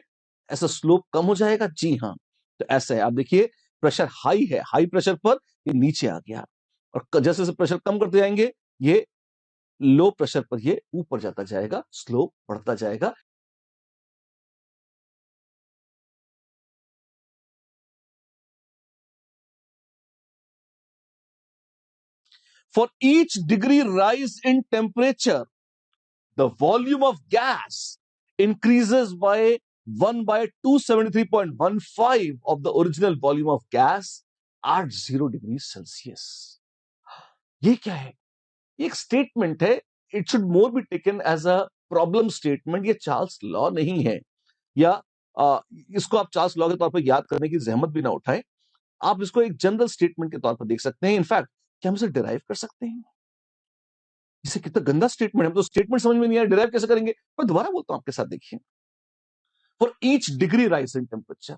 ऐसा स्लोप कम हो जाएगा, जी हाँ। तो ऐसा है, आप देखिए प्रेशर हाई है, हाई प्रेशर पर ये नीचे आ गया, और जैसे जैसे प्रेशर कम करते जाएंगे ये लो प्रेशर पर ये ऊपर जाता जाएगा, स्लोप बढ़ता जाएगा। For each degree rise in temperature, the volume of gas increases by 1 by 273.15 of the original volume of gas at 0 degree Celsius. ये क्या है? ये एक स्टेटमेंट है। It should more be taken as a problem statement. ये Charles law नहीं है, या इसको आप चार्ल्स लॉ के तौर पर याद करने की जहमत भी ना उठाएं। आप इसको एक जनरल स्टेटमेंट के तौर पर देख सकते हैं। इनफैक्ट क्या हम इसे डिराइव कर सकते हैं? इसे कितना गंदा स्टेटमेंट है, तो स्टेटमेंट समझ में नहीं आया, डिराइव कैसे करेंगे? मैं दोबारा बोलता हूं आपके साथ, देखिए। For each degree rise in temperature,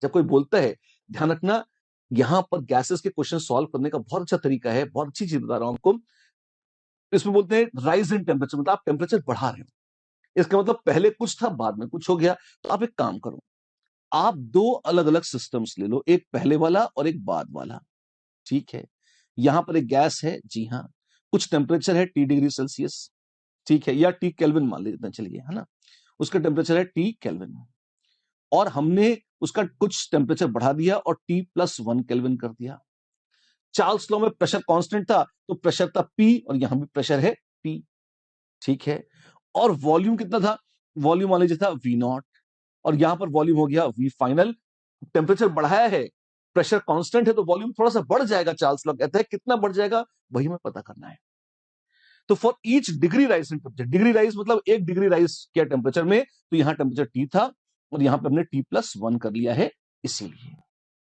जब कोई बोलता है, ध्यान रखना, यहां पर गैसेस के क्वेश्चन सॉल्व करने का बहुत अच्छा तरीका है, बहुत अच्छी चीज बता रहा हूं आपको। इसमें बोलते हैं राइज इन टेम्परेचर, मतलब आप टेम्परेचर बढ़ा रहे हो। इसका मतलब पहले कुछ था, बाद में कुछ हो गया। तो आप एक काम करो, आप दो अलग अलग सिस्टम्स ले लो, एक पहले वाला और एक बाद वाला। ठीक है, यहां पर एक गैस है, जी हां, कुछ टेम्परेचर है T डिग्री सेल्सियस, ठीक है, या T केल्विन मान लेते हैं, चलिए, है ना। उसका टेम्परेचर है T केल्विन, और हमने उसका कुछ टेम्परेचर बढ़ा दिया और T+1 केल्विन कर दिया। चार्ल्स लॉ में प्रेशर कांस्टेंट था, तो प्रेशर था P, और यहां भी प्रेशर है P, ठीक है। और वॉल्यूम कितना था? वॉल्यूम मान लीजिए था V0, और यहां पर वॉल्यूम हो गया V फाइनल। टेम्परेचर बढ़ाया है, प्रेशर कांस्टेंट है, तो वॉल्यूम थोड़ा सा बढ़ जाएगा। चार्ल्स लॉ कहता है कितना बढ़ जाएगा, वही हमें पता करना है। तो for each degree rise in temperature, degree rise मतलब 1 डिग्री राइज किया टेम्परेचर में, तो यहां टेम्परेचर T था, और यहां पे हमने T+1 कर लिया है, इसीलिए।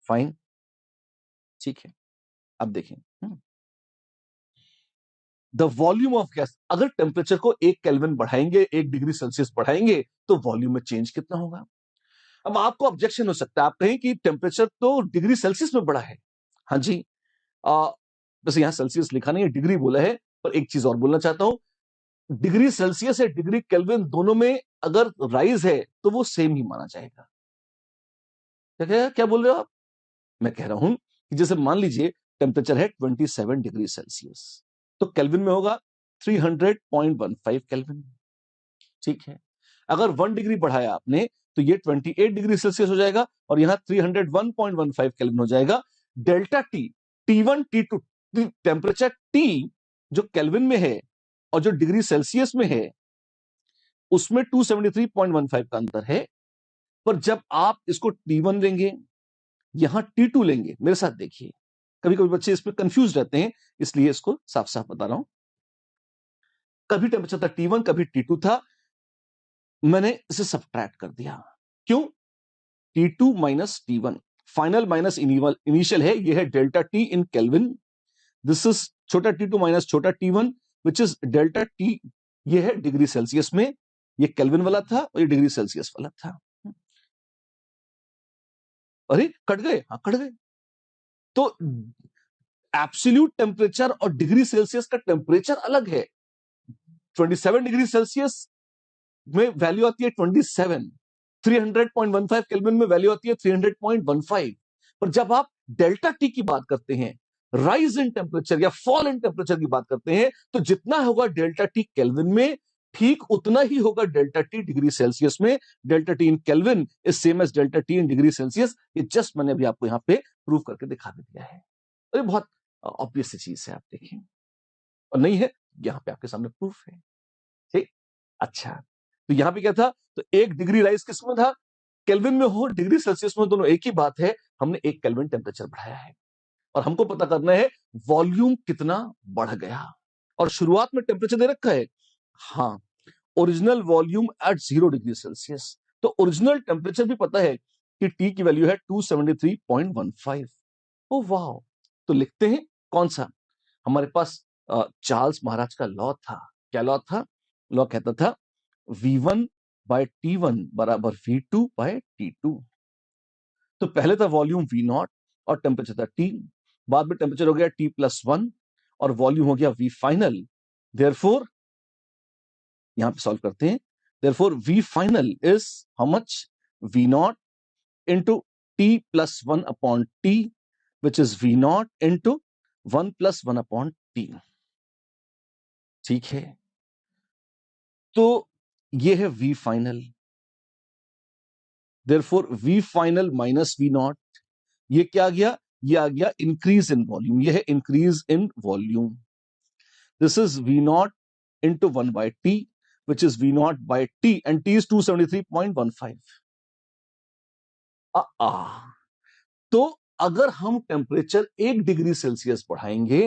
फाइन, ठीक है। अब देखें, द वॉल्यूम ऑफ गैस, अगर टेम्परेचर को 1 केल्विन बढ़ाएंगे, 1 डिग्री सेल्सियस बढ़ाएंगे, तो वॉल्यूम में चेंज कितना होगा? अब आपको ऑब्जेक्शन हो सकता है, आप कहें कि टेम्परेचर तो डिग्री सेल्सियस में बढ़ा है। हाँ जी, वैसे यहां सेल्सियस लिखा नहीं है, डिग्री बोला है, पर एक चीज और बोलना चाहता हूं, डिग्री सेल्सियस या डिग्री केल्विन दोनों में अगर राइज है तो वो सेम ही माना जाएगा। क्या बोल रहे हो आप? मैं कह रहा हूं कि जैसे मान लीजिए टेम्परेचर है 27 डिग्री सेल्सियस, तो केल्विन में होगा 300.15 केल्विन, ठीक है। अगर 1 डिग्री बढ़ाया आपने, तो ये 28 डिग्री सेल्सियस हो जाएगा, और यहां 301.15 केल्विन हो जाएगा। Delta T, T1 T2, temperature T जो केल्विन में है और जो डिग्री सेल्सियस में है, उसमें 273.15 का अंतर है। पर जब आप इसको T1 लेंगे, यहां T2 लेंगे, मेरे साथ देखिए, कभी कभी बच्चे इस पर कंफ्यूज रहते हैं, इसलिए इसको साफ साफ बता रहा हूं। कभी टेम्परेचर था T1, कभी T2 था, मैंने इसे सब्ट्रैक्ट कर दिया। क्यों? T2 minus T1, final minus initial है, यह है delta T in kelvin. This is छोटा T2 माइनस छोटा T1, which is delta T, यह है डिग्री सेल्सियस में, ये केल्विन वाला था और ये डिग्री सेल्सियस वाला था। अरे कट गए, हाँ कट गए। तो एब्सोल्यूट टेम्परेचर और डिग्री सेल्सियस का टेम्परेचर अलग है। 27 डिग्री सेल्सियस में वैल्यू आती है 27, 300.15 केल्विन में वैल्यू आती है 300.15। पर जब आप डेल्टा टी की बात करते हैं, राइज इन टेम्परेचर या फॉल इन टेम्परेचर की बात करते हैं, तो जितना होगा डेल्टा टी केल्विन में, ठीक उतना ही होगा डेल्टा टी डिग्री सेल्सियस में। Delta T in Kelvin is same as delta T in degree Celsius. ये जस्ट मैंने अभी आपको यहां पे प्रूव करके दिखा दिया है। तो ये बहुत ऑब्वियस चीज है, आप देखिए, और नहीं है, यहां पे आपके सामने प्रूफ है, ठीक। अच्छा, तो यहां पे क्या था? तो 1 डिग्री राइज किसमें था? केल्विन में हो, डिग्री सेल्सियस में, दोनों एक ही बात है। हमने 1 केल्विन टेम्परेचर बढ़ाया है, और हमको पता करना है वॉल्यूम कितना बढ़ गया। और शुरुआत में टेम्परेचर दे रखा है, हाँ, original volume at 0 degree Celsius. तो ओरिजिनल टेम्परेचर भी पता है कि टी की वैल्यू है 273.15। ओ वाह, तो लिखते हैं कौन सा? हमारे पास चार्ल्स महाराज का लॉ था। क्या लॉ था? लॉ कहता था V1 बाय T1 बराबर V2 बाय T2। तो पहले था वॉल्यूम V0 और टेम्परेचर था T, बाद में टेम्परेचर हो गया T+1 और वॉल्यूम हो गया V फाइनल। देयरफॉर यहां पे सॉल्व करते हैं, therefore V final is how much? V0 into T+1 upon T, which is V0 into 1 + 1 upon T, ठीक है। तो ये है V final, therefore V final minus V0, ये क्या आ गया? ये आ गया इंक्रीज इन वॉल्यूम, ये है increase in volume. This is V naught into 1 by T, which is V naught by T, and T is 273.15. तो अगर हम टेम्परेचर 1 डिग्री सेल्सियस बढ़ाएंगे,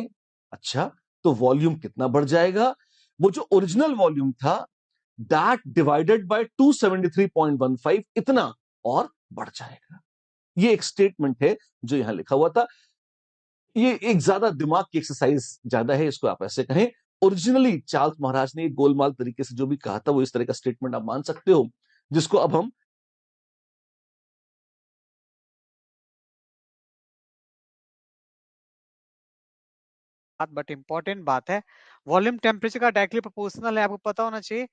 अच्छा, तो वॉल्यूम कितना बढ़ जाएगा? वो जो ओरिजिनल वॉल्यूम था, दैट डिवाइडेड बाय 273.15, इतना और बढ़ जाएगा। ये एक स्टेटमेंट है जो यहां लिखा हुआ था। ये एक ज्यादा दिमाग की एक्सरसाइज ज्यादा है, इसको आप ऐसे कहें। ओरिजिनली चार्ल्स महाराज ने गोलमाल तरीके से जो भी कहा था, वो इस तरह का स्टेटमेंट आप मान सकते हो, जिसको अब हम बट इंपॉर्टेंट बात है, वॉल्यूम टेम्परेचर का डायरेक्टली प्रोपोर्शनल है, आपको पता होना चाहिए।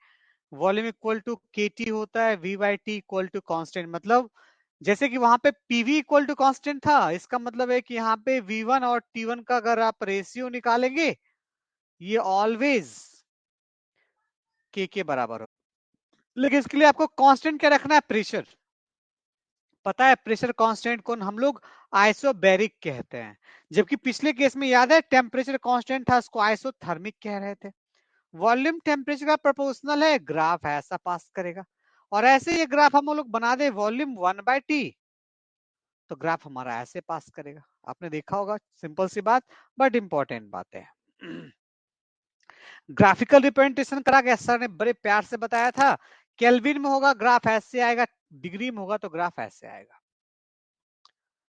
वॉल्यूम इक्वल टू केटी होता है, V by T equal to constant. मतलब जैसे कि वहां पे पीवी इक्वल टू कॉन्स्टेंट था, इसका मतलब है कि यहाँ पे V1 और T1 का अगर आप रेशियो निकालेंगे, ये ऑलवेज के बराबर हो। लेकिन इसके लिए आपको कांस्टेंट क्या रखना है? प्रेशर। पता है प्रेशर कांस्टेंट को हम लोग आइसोबैरिक कहते हैं, जबकि पिछले केस में याद है टेम्परेचर कांस्टेंट था, उसको आइसोथर्मिक कह रहे थे। वॉल्यूम टेम्परेचर का प्रोपोर्शनल है, ग्राफ ऐसा पास करेगा। और ऐसे ये ग्राफ हम लोग बना दे वॉल्यूम 1/T, तो ग्राफ हमारा ऐसे पास करेगा। आपने देखा होगा, सिंपल सी बात, बट इंपॉर्टेंट बात है। ग्राफिकल रिप्रेजेंटेशन करा गया, सर ने बड़े प्यार से बताया था। केल्विन में होगा ग्राफ ऐसे आएगा, डिग्री में होगा तो ग्राफ ऐसे आएगा।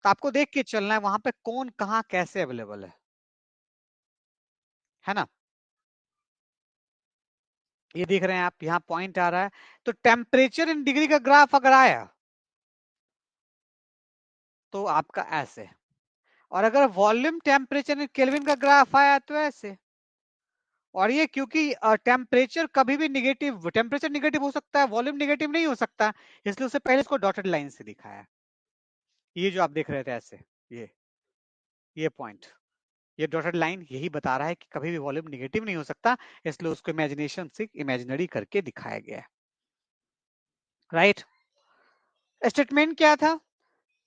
तो आपको देख के चलना है वहां पे कौन कहां कैसे अवेलेबल है ना। ये देख रहे हैं आप, यहाँ पॉइंट आ रहा है, तो टेम्परेचर इन डिग्री का ग्राफ अगर आया तो आपका ऐसे, और अगर वॉल्यूम टेम्परेचर इन केल्विन का ग्राफ आया तो ऐसे। और ये क्योंकि टेम्परेचर कभी भी निगेटिव, टेम्परेचर निगेटिव हो सकता है, वॉल्यूम निगेटिव नहीं हो सकता, इसलिए उससे पहले इसको डॉटेड लाइन से दिखाया। ये जो आप देख रहे थे ऐसे, ये पॉइंट, ये डॉटेड लाइन यही बता रहा है कि कभी भी वॉल्यूम निगेटिव नहीं हो सकता, इसलिए उसको इमेजिनेशन से इमेजिनरी करके दिखाया गया है। राइट। स्टेटमेंट क्या था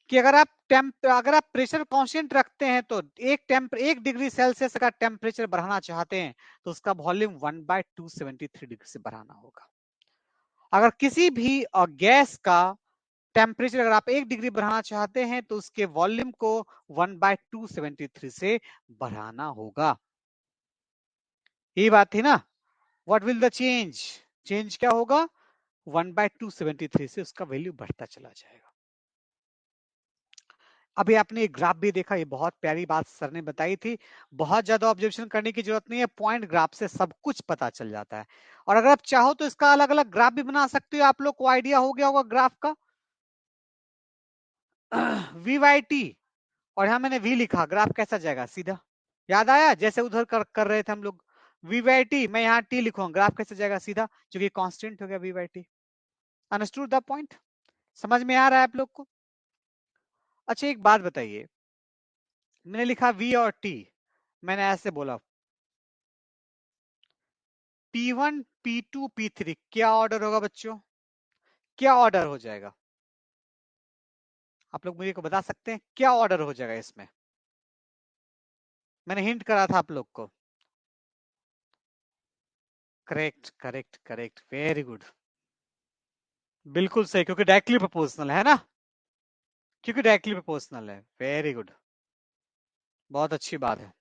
कि अगर आप प्रेशर कांस्टेंट रखते हैं तो 1 डिग्री सेल्सियस का टेम्परेचर बढ़ाना चाहते हैं तो उसका वॉल्यूम 1/273 डिग्री से बढ़ाना होगा। अगर किसी भी गैस का टेम्परेचर अगर आप 1 डिग्री बढ़ाना चाहते हैं तो उसके वॉल्यूम को 1/273 से बढ़ाना होगा। यही बात थी ना। What will the change? Change क्या होगा? 1/273 से उसका वैल्यू बढ़ता चला जाएगा। अभी आपने एक ग्राफ भी देखा, ये बहुत प्यारी बात सर ने बताई थी। बहुत ज्यादा ऑब्जर्वेशन करने की जरूरत नहीं है, पॉइंट ग्राफ से सब कुछ पता चल जाता है। और अगर आप चाहो तो इसका अलग अलग ग्राफ भी बना सकते हो, आप लोग को आइडिया हो गया होगा ग्राफ का। वी बाई टी, और यहां मैंने वी लिखा, ग्राफ कैसा जाएगा? सीधा। याद आया जैसे उधर कर रहे थे हम लोग, वी बाई टी, मैं यहाँ टी लिखूंगा, ग्राफ कैसे जाएगा? सीधा, क्योंकि कांस्टेंट हो गया V by T. Understood the point? समझ में आ रहा है आप लोग को? अच्छा एक बात बताइए, मैंने लिखा वी और टी, मैंने ऐसे बोला P1 P2 P3, क्या ऑर्डर होगा बच्चों? क्या ऑर्डर हो जाएगा? आप लोग मुझे को बता सकते हैं क्या ऑर्डर हो जाएगा इसमें? मैंने हिंट करा था आप लोग को। Correct correct correct, very good, बिल्कुल सही, क्योंकि डायरेक्टली प्रोपोर्शनल है ना, क्योंकि डायरेक्टली प्रोपोर्शनल है। वेरी गुड, बहुत अच्छी बात है।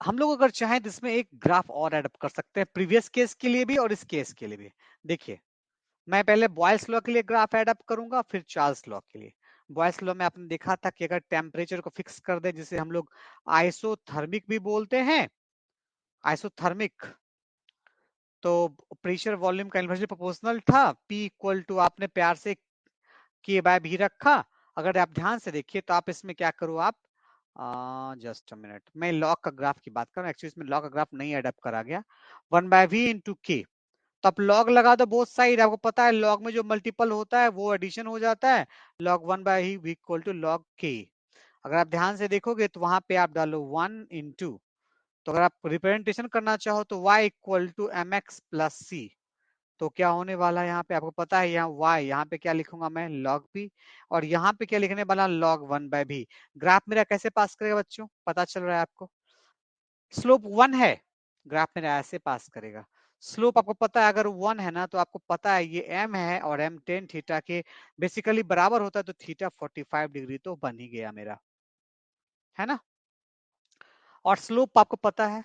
हम लोग अगर चाहें तो इसमें एक ग्राफ और एड कर सकते हैं, प्रीवियस केस के लिए भी और इस केस के लिए भी। देखिए, मैं पहले बॉयल्स लॉ के लिए ग्राफ एड अप करूंगा, फिर चार्ल्स लॉ के लिए। बॉयल्स लॉ में आपने देखा था कि अगर टेम्परेचर को फिक्स कर दे, जिसे हम लोग आइसोथर्मिक भी बोलते हैं, आइसोथर्मिक, तो प्रेशर वॉल्यूम का इन्वर्सली प्रोपोर्शनल था। P इक्वल टू आपने प्यार से K बाय भी रखा। अगर आप ध्यान से देखिए तो आप इसमें क्या करो, आप जस्ट अ मिनट, मैं लॉग का ग्राफ की बात करूं, एक्चुअली इसमें लॉग का ग्राफ नहीं एडअप करा गया। 1/v इंटू के, तो आप लॉग लगा दो बोथ साइड। आपको पता है लॉग में जो मल्टीपल होता है वो एडिशन हो जाता है, log 1/v equal to log के। अगर आप ध्यान से देखोगे तो वहां पे आप डालो 1 इंटू, तो अगर आप रिप्रेजेंटेशन करना चाहो तो y equal to M X plus C, तो क्या होने वाला है यहाँ पे आपको पता है, यहाँ y, यहाँ पे क्या लिखूंगा मैं? log p, और यहाँ पे क्या लिखने वाला? log 1/v। ग्राफ मेरा कैसे पास करेगा बच्चों, पता चल रहा है आपको? स्लोप 1 है, ग्राफ मेरा ऐसे पास करेगा। स्लोप आपको पता है अगर 1 है ना, तो आपको पता है ये m है और m tan थीटा के बेसिकली बराबर होता है, तो थीटा 45 डिग्री तो बन ही गया मेरा, है ना। और स्लोप आपको पता है,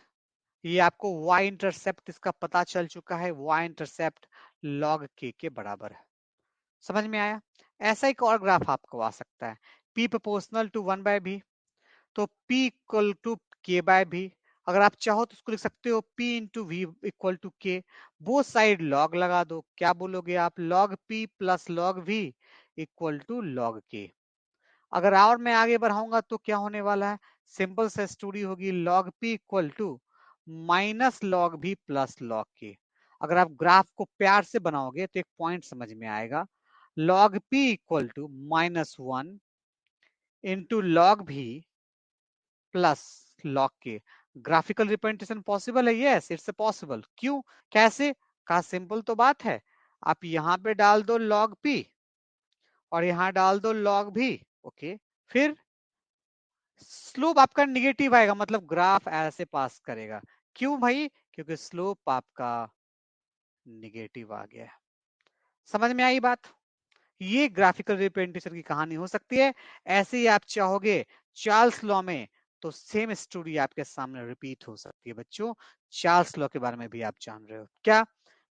ये आपको y इंटरसेप्ट इसका पता चल चुका है, y इंटरसेप्ट log k के बराबर है। समझ में आया। ऐसा एक और ग्राफ आपको आ सकता है, p प्रोपोर्शनल टू 1/b, तो p equal to k by v। अगर आप चाहो तो उसको लिख सकते हो p into v equal to k। Both side log लगा दो, क्या बोलोगे आप, log p plus log v equal to log k। अगर और मैं आगे बढ़ाऊंगा तो क्या होने वाला है, सिंपल से स्टोरी होगी, log p equal to minus log v plus log k। अगर आप ग्राफ को प्यार से बनाओगे तो एक पॉइंट समझ में आएगा, log p equal to -1 into log v plus log k। Graphical representation possible है, यस इट्स पॉसिबल। क्यों, कैसे, का सिंपल तो बात है, आप यहाँ पे डाल दो log p और यहाँ डाल दो log v, ओके। फिर स्लोप आपका निगेटिव आएगा, मतलब ग्राफ ऐसे पास करेगा। क्यों भाई, क्योंकि स्लोप आपका निगेटिव आ गया। समझ में आई बात। ये ग्राफिकल रिप्रेजेंटेशन की कहानी हो सकती है। ऐसे ही आप चाहोगे चार्ल्स लॉ में, तो सेम स्टोरी आपके सामने रिपीट हो सकती है बच्चों। चार्ल्स लॉ के बारे में भी आप जान रहे हो क्या,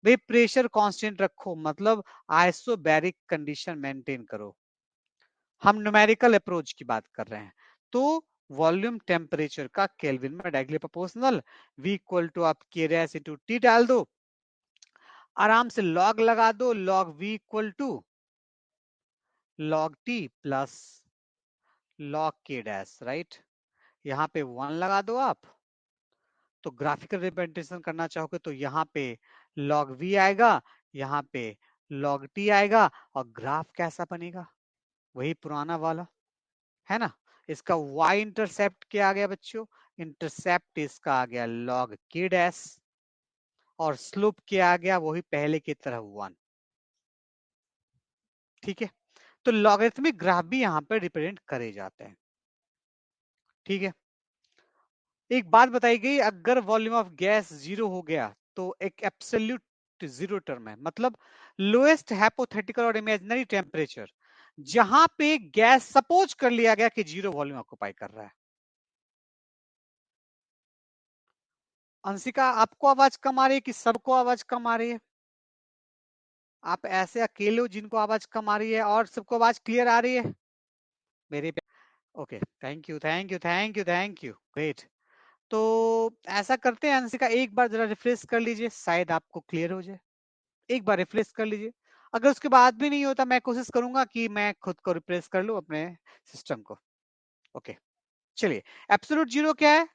भाई प्रेशर कांस्टेंट रखो, मतलब आइसोबैरिक कंडीशन मेंटेन करो। हम न्यूमेरिकल अप्रोच की बात कर रहे हैं, तो वॉल्यूम टेम्परेचर का केल्विन में directly proportional, v equal to आप k डैश इंटू टी डाल दो, आराम से log लगा दो, log v equal to log t plus log k dash, right. यहाँ पे 1 लगा दो आप, तो ग्राफिकल रिप्रेजेंटेशन करना चाहोगे तो यहाँ पे log v आएगा, यहाँ पे log t आएगा, और ग्राफ कैसा बनेगा, वही पुराना वाला, है ना। इसका y इंटरसेप्ट क्या आ गया बच्चों, इंटरसेप्ट इसका आ गया log k डैश, और स्लोप क्या आ गया, वही पहले की तरह 1। ठीक है, तो लॉगरिथमिक ग्राफ भी यहाँ पर रिप्रेजेंट करे जाते हैं। ठीक है, एक बात बताई गई, अगर वॉल्यूम ऑफ गैस जीरो हो गया तो एक एब्सोल्यूट जीरो टर्म है, मतलब लोएस्ट हाइपोथेटिकल और इमेजिनरी टेम्परेचर जहां पे गैस सपोज कर लिया गया कि जीरो वॉल्यूम ऑक्यूपाई कर रहा है। अंशिका, आपको आवाज कम आ रही है कि सबको आवाज कम आ रही है? आप ऐसे अकेले हो जिनको आवाज कम आ रही है, और सबको आवाज क्लियर आ रही है मेरे? Okay, thank you thank you thank you thank you, great. तो ऐसा करते हैं अंशिका, एक बार जरा रिफ्रेश कर लीजिए, शायद आपको क्लियर हो जाए। एक बार रिफ्रेश कर लीजिए, अगर उसके बाद भी नहीं होता मैं कोशिश करूंगा कि मैं खुद को रिफ्रेश कर लूं अपने सिस्टम को। ओके, चलिए। एब्सोल्यूट जीरो क्या है,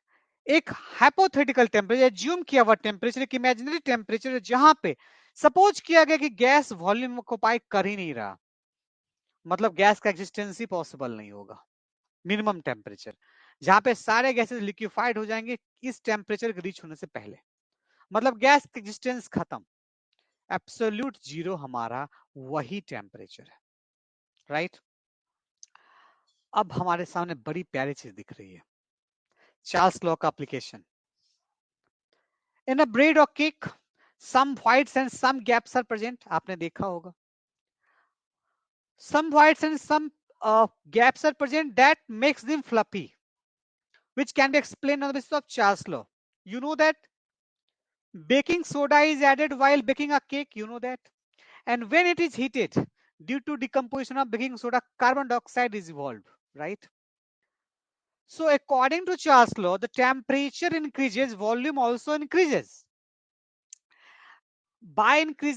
एक हाइपोथेटिकल टेम्परेचर, ज्यूम किया हुआ टेम्परेचर, एक इमेजिनरी टेम्परेचर जहां पे सपोज किया गया कि गैस वॉल्यूम ऑक्यूपाई कर ही नहीं रहा, मतलब गैस का एग्जिस्टेंस ही पॉसिबल नहीं होगा। मिनिमम टेम्परेचर जहां पे सारे गैसेस लिक्विफाइड हो जाएंगे इस टेम्परेचर के रीच होने से पहले, मतलब गैस का एग्जिस्टेंस खत्म। एब्सोल्यूट जीरो हमारा वही टेम्परेचर है, राइट। अब हमारे सामने बड़ी प्यारी चीज दिख रही है, चार्ल्स लॉ का एप्लीकेशन। इन अ ब्रेड और cake some whites and some gaps are present, आपने देखा होगा। some whites and some gaps are present that makes them fluffy, which can be explained on the basis of Charles law. You know that baking soda is added while baking a cake, you know that, and when it is heated, due to decomposition of baking soda, carbon dioxide is evolved, right. So according to Charles law, the temperature increases, volume also increases. By increasing